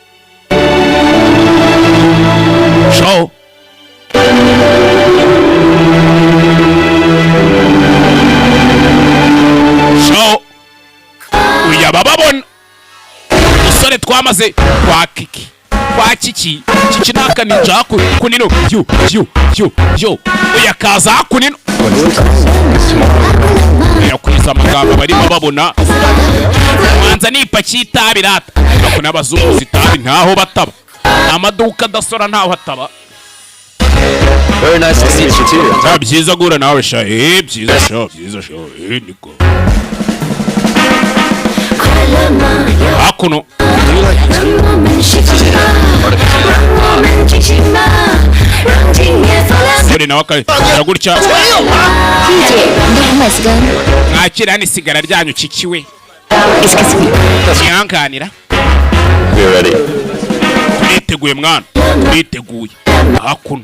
show uya bababona usore twamaze kwa kiki naka ninja kunino yo uya kaza kunino yakwiza amagambo barimo babona manza nipaki itabi rata bakuna abazungu zitabi ntaho bataba amaduka adasora ntaho hataba. Very nice to see you too. Byiza gura nawe sha byiza sha niko hakuno sore nawe akajya gutya mwakira ni sigara ryanyu kikiwe yanganira turiteguye mwana turiteguye hakuno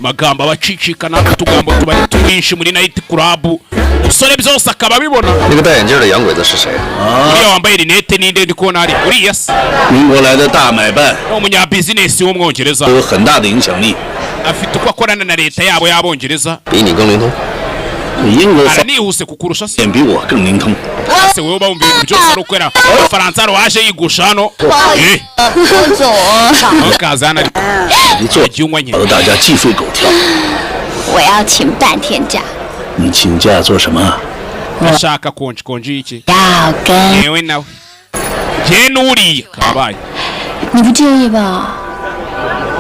magambo abacicikana tugambo tubari twinshi muri night club usore byose akaba bibona 那个戴眼镜的洋鬼子是谁？ uriya wambaye rinete ninde ndi kubona ari uriya se 民国来的大买办 ni umunyabizinesi w'umwongereza 都有很大的影响力。 afite uko akorana na leta yabo y'abongereza 比你更灵通。 英国方 aranihuse kukurusha se 面比我更灵通。 se wewe bawumva ibintu byose ari ukwera Faransa waje yigusha hano 郭总， ntukazana ariko 你做 igihe unywa nke 搞得大家鸡飞狗跳。 我要请半天假， 你请假做什么？ ashaka konje iki 要跟 yewe nawe je nuriye kabaye 你不介意吧？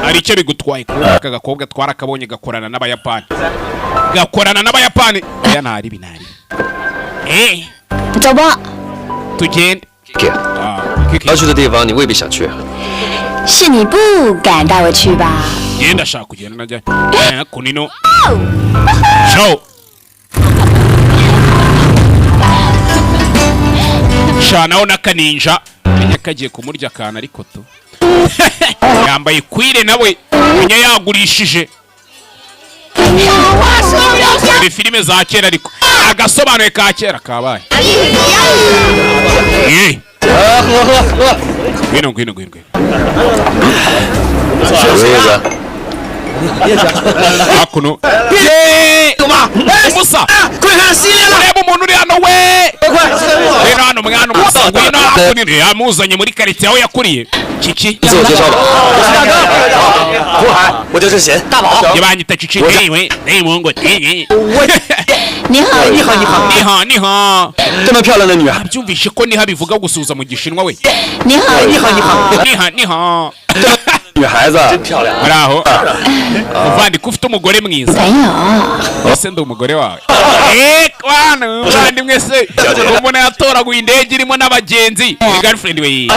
ari icyo bigutwaye aka gakobwa twarakabonye gakorana n'abayapani ya ntari binari 走吧， tugende 要去的地方你未必想去。 是你不敢带我去吧？ genda shaka kugenda najya kunino show shana ona kaninja menya kagiye kumurya kana ariko to yambaye kwire nawe menya yagurishije ni filime za kera ariko agasobanuye ka kera kabaye ngwino 什么意思？ hakuno umusa ureba umuntu uri hano we rero hano mwana umusa ngwino hakuno yamuzanye muri karitsiye aho yakuriye Chichi 自我介绍吧。 胡海，我叫郑贤，大宝。 yabanyita Chichi ewe mungu 你好，你好，你好， ni ha 这么漂亮的女孩， byumvishe ko niha bivuga gusuza mu gishinwa we 你好，你好， ni ha 女孩子 漂亮。 araho uvandi ko ufite umugore mwiza 没有， ese ndi umugore wawe kwana uvandi mwese umuntu yatoraguye indege irimo n'abagenzi ni girlfriend we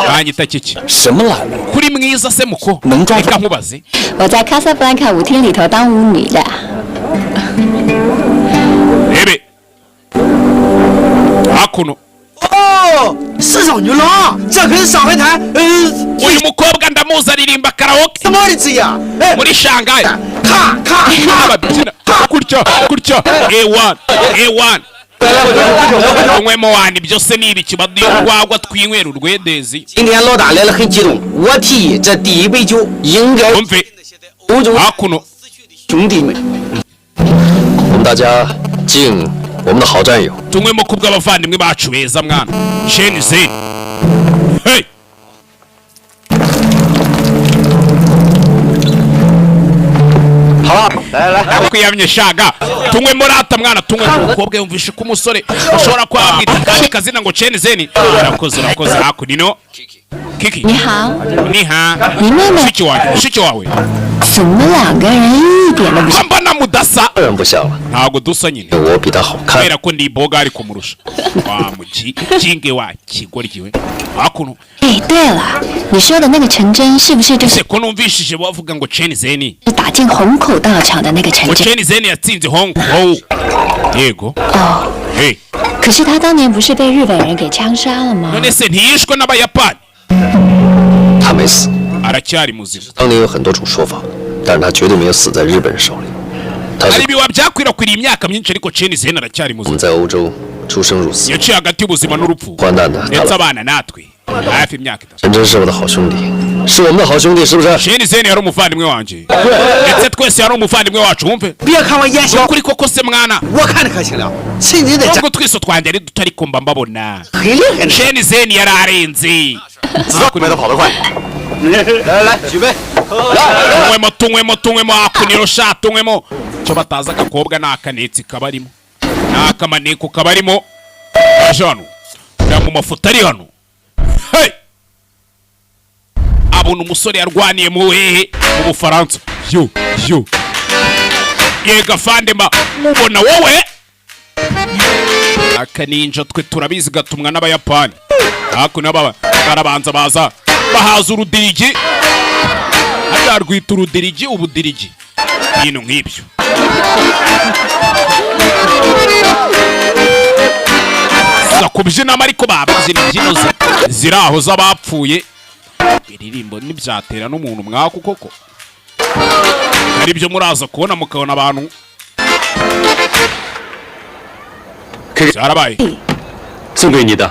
banyita Chichi 什么来路？ kuri mwiza se muko Nung抓住 reka nkubaze 我在卡萨布兰卡舞厅里头当舞女的。 rebe hakuno 哦，是小女郎，这可是上海滩uyu mukobwa ndamuzi aririmba karaoke 什么的字呀？哎， muri Shanghai 看， ababyina kurya A1 unywemo wani byose ni ibiki urwagwa twinywera urwedezi 今天老大来了，很激动。我提议这第一杯酒应该 umve 欧洲 hakuno 兄弟们。 我们大家敬我们的好战友。 tunywemo kubw'abavandimwe bacu beza mwana Shenzhen hey 好了，来来来， kwiyamye shaga tunywe murata mwana tunywe umukobwa yumvishe ko umusore ashobora kwabwita kandi kazina ngo Chen Zeni arakoze hakunino Kiki 你好， ni ha 你妹妹 shiki wawe 怎么两个人一点都不像？ mbana mudasa 当然不像了， ntago dusa nyine 我比他好看。 kubera ko ndi boga ari kumurusha wa muki kinge wa kigoryiwe hakuno 哎，对了，你说的那个陈真是不是就是 ese ko numvishije bavuga ngo Chen Zeni 打进虹口道场的那个陈 ngo 真？ Chen Zeni yatsinze Hong Kong yego 哦， hey 可是他当年不是被日本人给枪杀了吗？ none se ntiyishwe n'abayapani 他没死， aracyari muzima 当年有很多种说法，但是他绝对没有死在日本人手里。他 hari 是 ibiwa byakwirakwiriye imyaka myinshi ariko Chen Zeni aracyari 我 muzima 们在欧洲出生入死， yaciye hagati y'ubuzima n'urupfu 患难的他 ndetse 了。 abana natwe hafi imyaka itatu 陈真是我的好兄弟，是我们的好兄弟，是不是？ Chen Zeni yari umuvandimwe wanjye ndetse twese yari umuvandimwe wacu wumve 别看我眼小， ukuri koko se mwana 我看着可行了，是你得 nubwo twese twanjye ari duto ariko mba mbabona 很厉害的。 Chen Zeni yari arenze 没他跑得快。来，举杯。 tunywemo hakuniro sha tunywemo cyo bataza agakobwa ni akanetsi kabarimo ni akamaneko kabarimo aje hano uriya mu mafoto ari hano hey! abona umusore yarwaniye mu hehe mu Bufaransa yo yega fandema mubona wowe akaninja twe turabizi gatumwa n'abayapani hakuno barabanza baza bahaza urudirigi rwita urudirigi ubudirigi ibintu nk'ibyo za kubyinamo ariko babyina imbyino ziri aho z'abapfuye biririmbo ntibyatera n'umuntu mwaku koko ari byo muraza kubona mukabona abantu byarabaye 送给你的，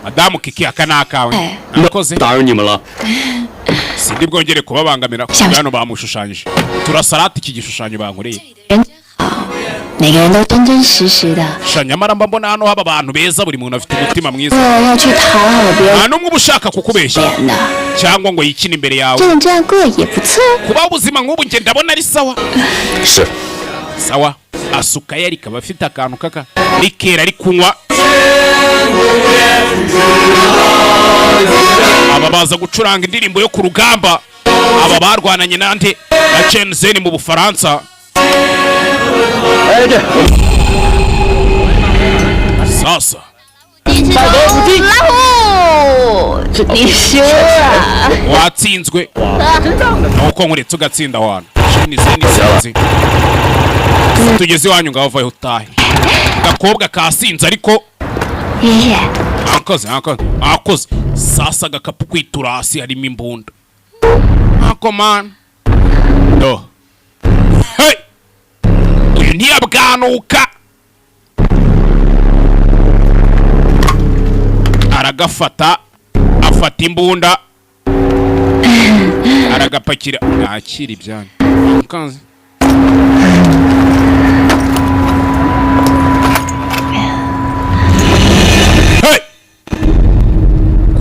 madamu Kiki aka ni akawe 哎， nakoze 打扰你们了。 sindi bwongere kubabangamira hano bamushushanyije turasarata iki gishushanyo bankoreye 人真好，每个人都真真实实的。 nyamara mba mbona hano haba abantu beza buri muntu afite umutima mwiza 我要去讨好别人 nta n'umwe uba ushaka kukubeshya 的， cyangwa ngo yikine imbere yawe 就能这样过也不错。 kubaho ubuzima nk'ubu njye ndabona ari sawa 是， sawa asukaye ariko aba afite akantu kaka rikera ari kunywa aba baza gucuranga indirimbo yo ku rugamba aba barwananye nande na Chen Zeni mu Bufaransa sasa 老虎，你输了。 watsinzwe nuko nkuretse ugatsinda abantu Chen Zeni sinzi tugeze iwanyu ngaho vayo utahe gakobwa kasinze ariko 爷爷， akoze sasa agakapu kwitura hasi harimo imbunda ako man do hey uyu ntiyabwanuka aragafata afata imbunda aragapakira nakira ibyanyu akazi hey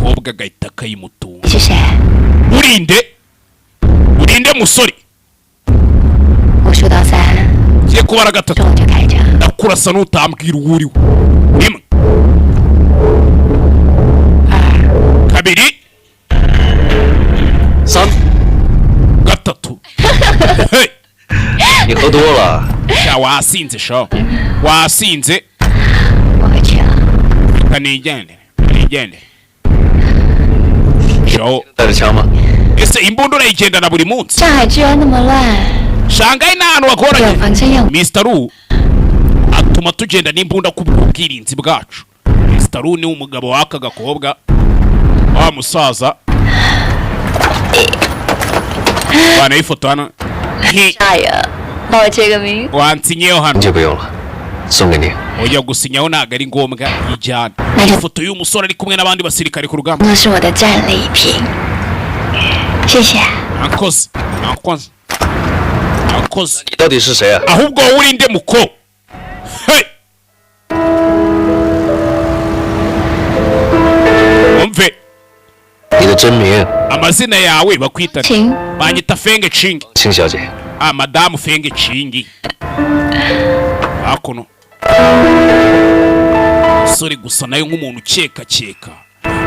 kobwa gahita kayimutunga 是谁？ urinde musore 我数到3， ngiye kubara 说 gatatu 我就开枪。 ndakurasa n'utambwira uwo uriwe rimwe kabiri 3， gatatu hey 你喝多了， sha wasinze sha wasinze 我回去了。 kanigende sho 带着枪吗？ ese imbunda urayigendana buri munsi 上海居然那么乱， shangaye ni ahantu 有 wagoranye 防身用。 Mr. Ru atuma tugenda n'imbunda kubw'ubwirinzi bwacu Mr. Ru ni umugabo w'aka gakobwa wa musaza bana ifoto hano 大人，帮我签个名。 wansinyeho 你 hano 就不用了，送给你。 oya gusinyaho ntabwo ari ngombwa ijyana ifoto y'umusore ari kumwe n'abandi basirikare ku rugamba 那是我的战利品，谢谢。 akoze 你到底是谁啊？ ahubwo wowe urinde muko hey umve 你的真名， amazina yawe bakwita 请 banyita Feng Ching 青小姐。madamu fenge cingi hakuno sore gusa nayo nk'umuntu ukeka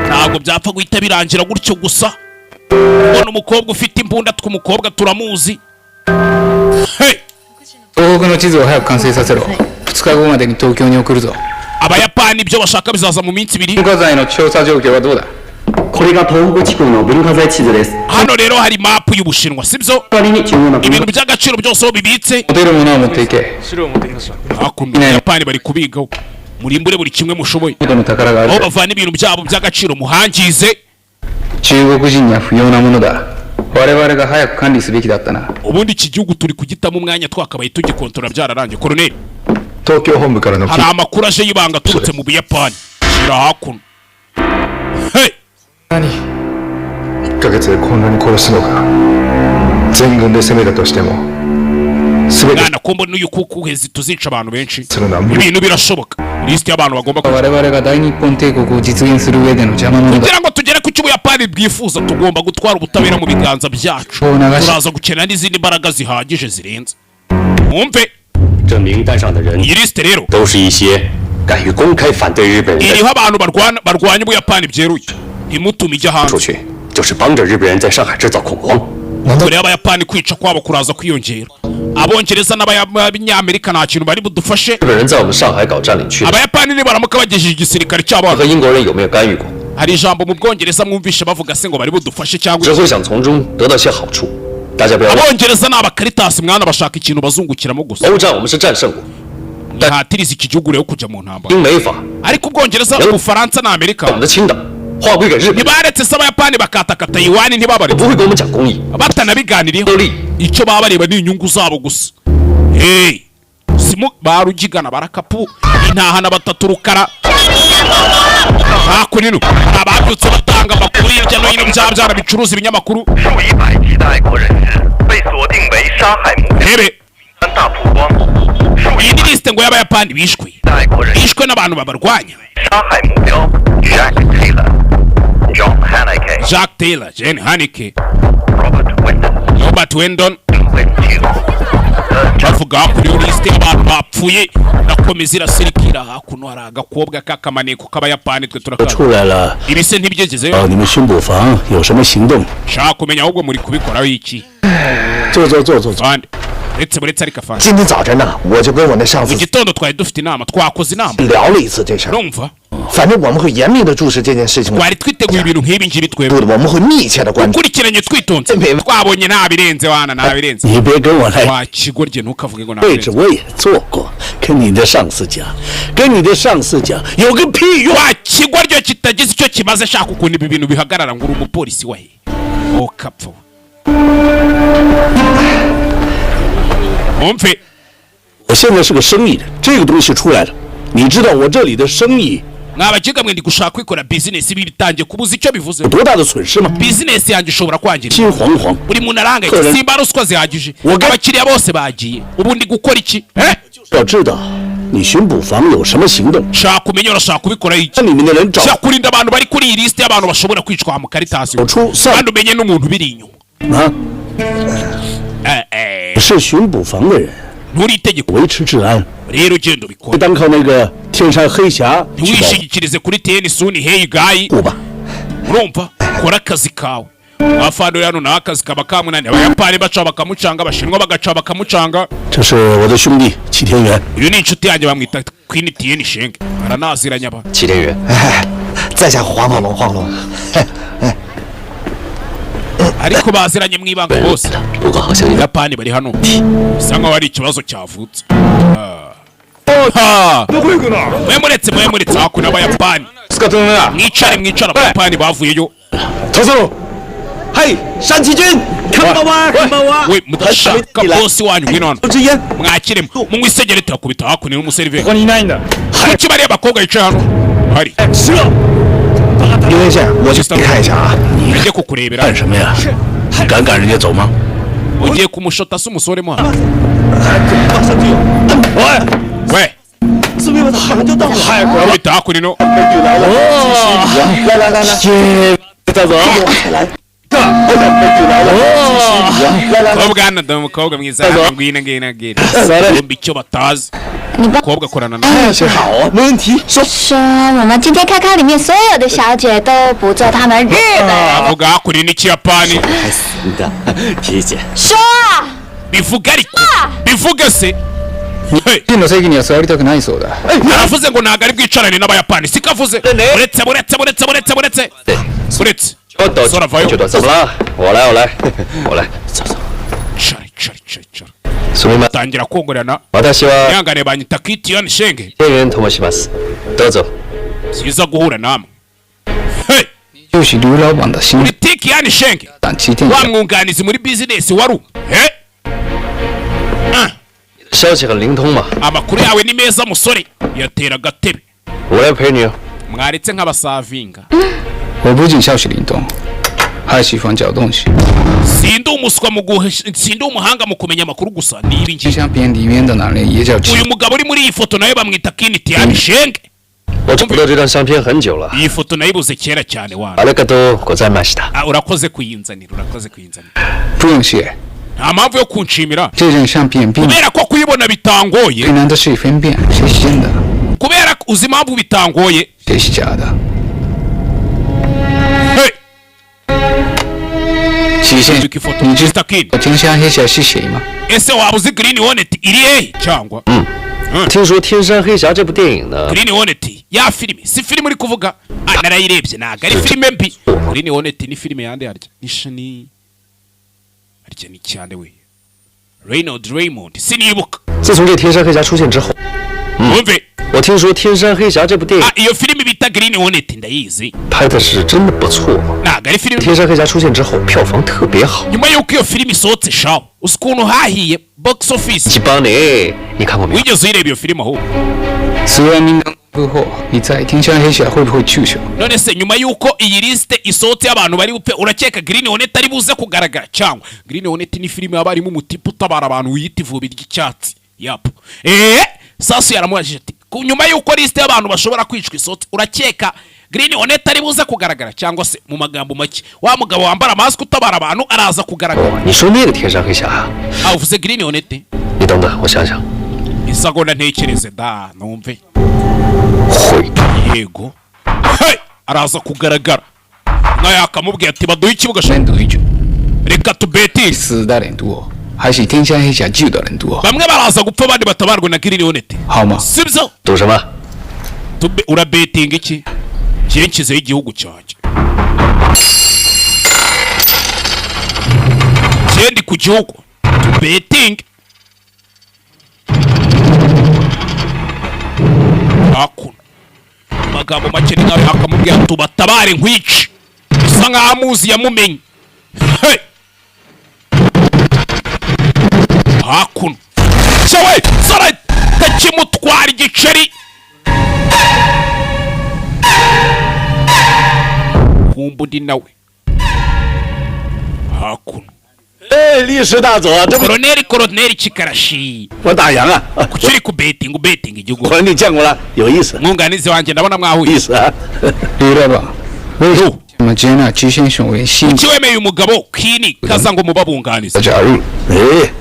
ntabwo byapfa guhita birangira gutyo gusa. Ubona umukobwa ufite imbunda tw'umukobwa turamuzi. Hey! 東北の地図を早く完成させろ。2日後までに東京に送るぞ。 Abayapani ibyo bashaka bizaza mu minsi 2. 文化財の調査状況はどうだ？ これが東北地区の文化財地図です。 Hano rero hari map y'Ubushinwa sibyo? Ibintu by'agaciro byose bibitse. 持てるものを持っていけ。 Hakuno Abayapani bari kubigaho. Murimbure buri kimwe mushoboye. 元の宝がある。 Aho bavana ibintu byabo by'agaciro muhangize. 中国人には不要なものだ。 我々が早く管理すべきだったな。 Ubundi iki gihugu turi kugitamo umwanya twakabaye tugikontora byararangiye. Colonel 東京本部からの hari amakuru aje yibanga turutse mu Buyapani. Shira hakuno. Hey! 何1ヶ月でこんなに殺すのか。全軍で攻めたとしても全て Mwana kombo n'uyu kukuhezi tuzica abantu benshi. するのは無理。 Ibintu birashoboka. List y'abantu bagomba 我々が大日本帝国を実現する上での邪魔者だ。 kugira ngo tugere ku cy'Ubuyapani bwifuza tugomba gutwara ubutabera mu biganza byacu. Turaza gukenera n'izindi mbaraga zihagije zirenze. Mwumve 这名单上的人 iyi list rero 都是一些敢于公开反对日本人的 iriho abantu barwanya Ubuyapani byeruye. Ntimutume ijya 出 hanze. 去，就是帮着日本人在上海制造恐慌。 Dore Abayapani kwica kwabo kuraza kwiyongera. Abongereza n'Abanyamerika nta kintu bari budufashe. 日本人在我们上海搞占领区， Abayapani nibaramuka bagejeje igisirikare cyabo 和英国人有没有干预过？ hari ijambo mu Bwongereza mwumvishe bavuga se ngo bari budufashe cyangwa 只会想从中得到些好处。大家不要忘， Abongereza n'Abakaritasi mwana bashaka ikintu bazungukiramo gusa. 欧战我们是战胜过， Ntatiriza iki gihugu rero kujya mu ntambara. 英美法 Ariko Ubwongereza Ubufaransa na 我 Amerika 们的青岛划归给日本， ntibaretse se Abayapani bakatakata Taiwan 不 ntibabaretse 会跟我们讲公义。 batanabiganiriyeho 得利， icyo baba bareba ni inyungu zabo gusa. Hey simu barugigana barakapu intahana batatu rukara. Hakunino ababyutse batanga amakuru hirya no hino byara bicuruza ibinyamakuru. 数以百计的爱国人士被锁定为杀害目标， Rebe 大曝光。数以 iyi ni liste ngo y'Abayapani bishwe 的爱国人士 bishwe n'abantu babarwanya. 杀害目标 Jack Taylor、John Haneke、 Jack Taylor, Jane Haneke, Robert Robert Wendon、Wendon. John bavuga kuri iyo liste y'abantu bapfuye nakomeza irasirikira. Hakuno hari agakobwa k'akamaneko k'Abayapani twe 出 turakaza 来了。 ibi se ntibyegezeyo. 你们巡捕房有什么行动？ shaka kumenya ahubwo muri kubikoraho iki 坐。 bande uretse ariko afande. 今天早晨呢，我就跟我那上司 mu gitondo twari dufite inama twakoze inama 聊了一次这事儿。 numva 反正我们会严密的注视这件事情， twari twiteguye ibintu nk'ibi ngibi 不 twebwe 的，我们会密切的关注。 ukurikiranye twitonze twabonye nta birenze wana nta birenze. 你别跟我来 wa kigorye ntukavuge ngo nta 位置， birenze. 我也做过。跟你的上司讲，跟你的上司讲，有个屁用！ wa kigorye kitagize icyo kimaze shaka ukuntu ibi bintu bihagarara ngo uri umupolisi wahe okapfa. Umve 我现在是个生意人，这个东西出来了，你知道我这里的生意 mwabagiga mwe ndi gushaka kwikora business ibi bitangiye kubuza icyo bivuze. 有多大的损失吗？ business yanjye ishobora kwangirika. 心惶惶。 buri muntu arangayitse simba ruswa zihagije abakiriya bose bagiye ubu ndi gukora iki 要知道你巡捕房有什么行动？ shaka kumenya urashaka kubikora iki 那里面的人找 shaka kurinda abantu bari kuri iyi liste y'abantu bashobora kwicwa mu Karitasi kandi umenye n'umuntu biri inyuma 啊，是巡捕房的人 nturi itegeko 维持治安， rero genda ubikora 单靠那个天山黑侠去保 ntiwishingikirize kuri TN Suni Hey Guy 护吧。 urumva kora akazi kawe. Afando hano nta akazi kaba kamunani. Abayapani baca bakamucanga abashinwa bagaca bakamucanga. 这是我的兄弟齐天元， uyu ni inshuti yanjye bamwita Queen TN Shenge aranaziranya ba 齐天元， 在下黄宝龙，黄龙。 ariko baziranye mu ibanga bose. 不过好像有 Abayapani bari hano bisa nkaho hari ikibazo cyavutse. Mwemuretse hakuno Abayapani mwicara Abayapani bavuyeyo. 头头，嘿，山崎君，看到吗？看到吗？ we mudashaka bosi wanyu ngwino hano mwakire munywa isegereti yakubita hakuno n'umuseriveri. kuki bariya bakobwa yicaye hano hari 刘连线，我去看一下啊。 ujye kukurebera 干什么呀？敢赶人家走吗？ ugiye kumushota se umusore mo hano 喂， we 这边马上就到了。嗨， kubita hakuno ino 来了，来，带走。来，美女来了。哦， Kobwana ndo mukobwa mwiza ngwina ngina ngina. Bombi icyo batazi. Kobwa korana na. 好，没问题。说我们今天看看里面所有的小姐都不做他们日本人。 Avuga kuri n'ikiyapani. 还死的，姐姐。说。 Bivuga ariko. Bivuga se. 真の席には座りたくないそうだ。 Aravuze ngo ntago ari bwicarane n'abayapani. Sikavuze. Uretse. 怎么了？我来。走。 すみません。 Tangira kongorana. 私は Yangane banyita Kiti yani shenge. 店員と申します。どうぞ。 Siza guhura namwe. Hey. 就是刘老板的新 Politiki yani shenge. 胆旗店。 Wa mwunganizi muri business waru. He? 消息很灵通嘛。 Amakuru yawe ni meza musore. Yatera agatebe. 我来陪你。 Mwaretse nk'abasavinga. 我不仅消息灵通，还喜欢找东西。 Sindi umuswa mu sindi umuhanga mu kumenya amakuru gusa ni ibingi. 相片里面的男人也叫 Uyu mugabo uri muri iyi foto nawe bamwita Kiniti yani shenge. 我找不到这张相片很久了。 Iyi foto nayibuze kera cyane wana. ありがとうございました。 Urakoze kuyinzanira. 不用谢。 Nta mpamvu yo kunshimira. 这张相片并 Kubera ko kuyibona bitangoye. 最难的是分辨谁是真的， Kubera uzi impamvu bitangoye. 谁是假的。 Hey. 许仙，你知道 Kid 天山黑侠是谁吗？ Ese waba uzi Green Hornet iri hehe cyangwa? 听说《天山黑侠》这部电影呢。 Green Hornet ya filime si filime uri kuvuga. Narayirebye ntago ari filime mbi. Green Hornet ni filime yande harya. Nishani. Harya ni cyane we. Raymond sinibuka. 自从这《天山黑侠》出现之后， Umve. 我听说《天山黑侠》这部电影 iyo filime bita Green Hornet ndayizi. 拍的是真的不错。 Ntago ari filime. 《天山黑侠》出现之后，票房特别好。 Nyuma yuko iyo filime isohotse shawo. Uzi ukuntu hahiye box office. 一帮你，你看过没有？ Wigeze uyireba iyo filime aho? 死亡名单过后，你在天山黑侠会不会去手？ None se nyuma yuko iyi liste isohotse y'abantu bari bupe urakeka Green Hornet ari buze kugaragara cyangwa Green Hornet ni filime yabarimo umutipe utabara abantu wiyita ivubi ry'icyatsi. Yap. Sasu yaramubajije ati nyuma yuko liste y'abantu bashobora kwicwa isohotse urakeka Green Hornet ari buze kugaragara cyangwa se mu magambo make wa mugabo wambara mask utabara abantu araza kugaragara. 你说那个天山黑侠？ Uvuze Green Hornet? 你等等，我想想。 Isagonda ntekereze da numve. 会。 Yego. Hey, araza kugaragara. Naye akamubwira ati baduhe ikibuga sha. Reka tubeti. 死的人多，还是天山黑侠救的人多？ Bamwe baraza gupfa abandi batabarwe na Green Hornet. 好吗？ Sibyo? 赌什么？ Urabeting iki? Cyenkizeho igihugu cyanjye. Cyendi ku gihugu. Beting. Akuno. Magambo make nawe akamubwira tubatabare nkwici. Bisa nkaho amuzi yamumenye. Hey. Akuno. Cyawe, sara takimutwara igiceri. Kumbudi nawe. Akuno. 哎，历史大佐，这不 Colonel Chikarashi. 我打烊啊！ Kuchiri ku betting igihugu. 我你见过了，有意思， Mwunganizi wanjye ndabona 有 mwahuye. 意思啊！ 刘老板，为什么接纳居先生为新？ Kiwemeye umugabo Kini kaza ngo mubabunganize. 加入？ 哎，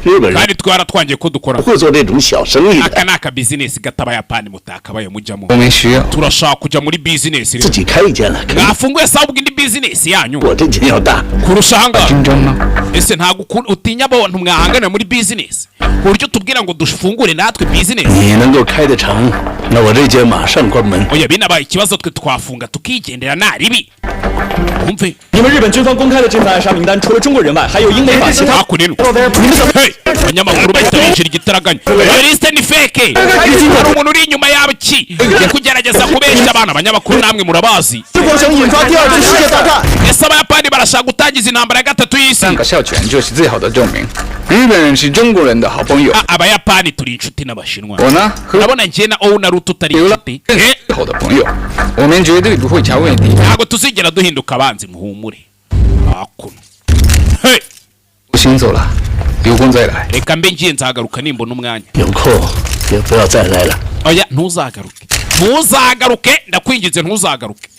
日本人 Kandi twaratwangiye ko dukora. 不会做这种小生意的， Aka naka business gatabayapani mutakabaye mujyamo. 我们需要。 Turashaka kujya muri business 自 rero. 己开一间了。可以 Mwafunguye sawa indi business yanyu. 我这间要大， Kurusha hanga. 竞争吗？ Ese ntago utinya abantu mwahangana muri business. Buryo tubwira ngo dufungure natwe business. 你能够开得成，那我这间马上关门。 Oya binabaye ikibazo twe twafunga tukigendera nta ribi. Umve. 你们日本军方公开的制裁暗杀名单，除了中国人外，还有英美法其他。 Hakunino. Hey, abanyamakuru bitabishira igitaraganya. Iyo liste ni fake. Hari umuntu uri inyuma yabo ki? Kugerageza kubeshya abana abanyamakuru namwe murabazi. 这过程引发第二次世界大战。 Ese abayapani barashaka gutangiza intambara ya gatatu y'isi. 三个校犬就是最好的证明。日本人是中国人的好朋友。 Abayapani turi inshuti n'abashinwa. 我呢，和 Urabona njye na Owner tutari inshuti. 最好的朋友，我们绝对不会查问题。 Ntabwo tuzigera duhinduka abanzi muhumure. Hakuno. Hey. 我先走了，有空再来。 Reka mbe ngiye nzagaruka nimbona umwanya. 有空也不要再来了。 Oya ntuzagaruke. Ntuzagaruke ndakwingize ntuzagaruke.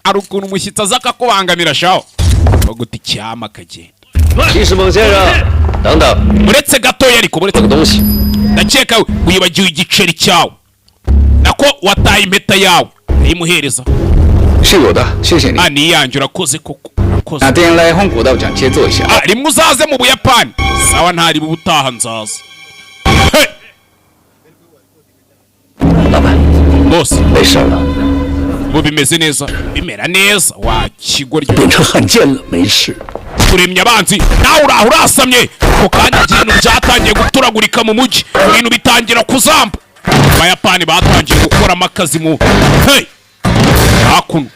Ari ukuntu umushyitsi aza akakubangamira shaho. Baguta icyama kagenda. 西施蒙先生，等等。uretse gatoya ariko uretse 这个东西， ndakeka wibagiwe igiceri cyawe nako wataye impeta yawe ayimuhereza 是有的，谢谢你。 niyanjye urakoze koko urakoze 哪天来红谷道讲切坐一下。 rimwe uzaze mu Buyapani sawa ntari butaha nzaza 老板 boss 没事了， ubu bimeze neza bimera neza wa kigoryi 变成汉奸了，没事。 kuremya abanzi nawe uraho urasamye ko kandi ibintu byatangiye guturagurika mu mujyi ibintu bitangira kuzamba Abayapani batangiye gukora amakazi mu hakuno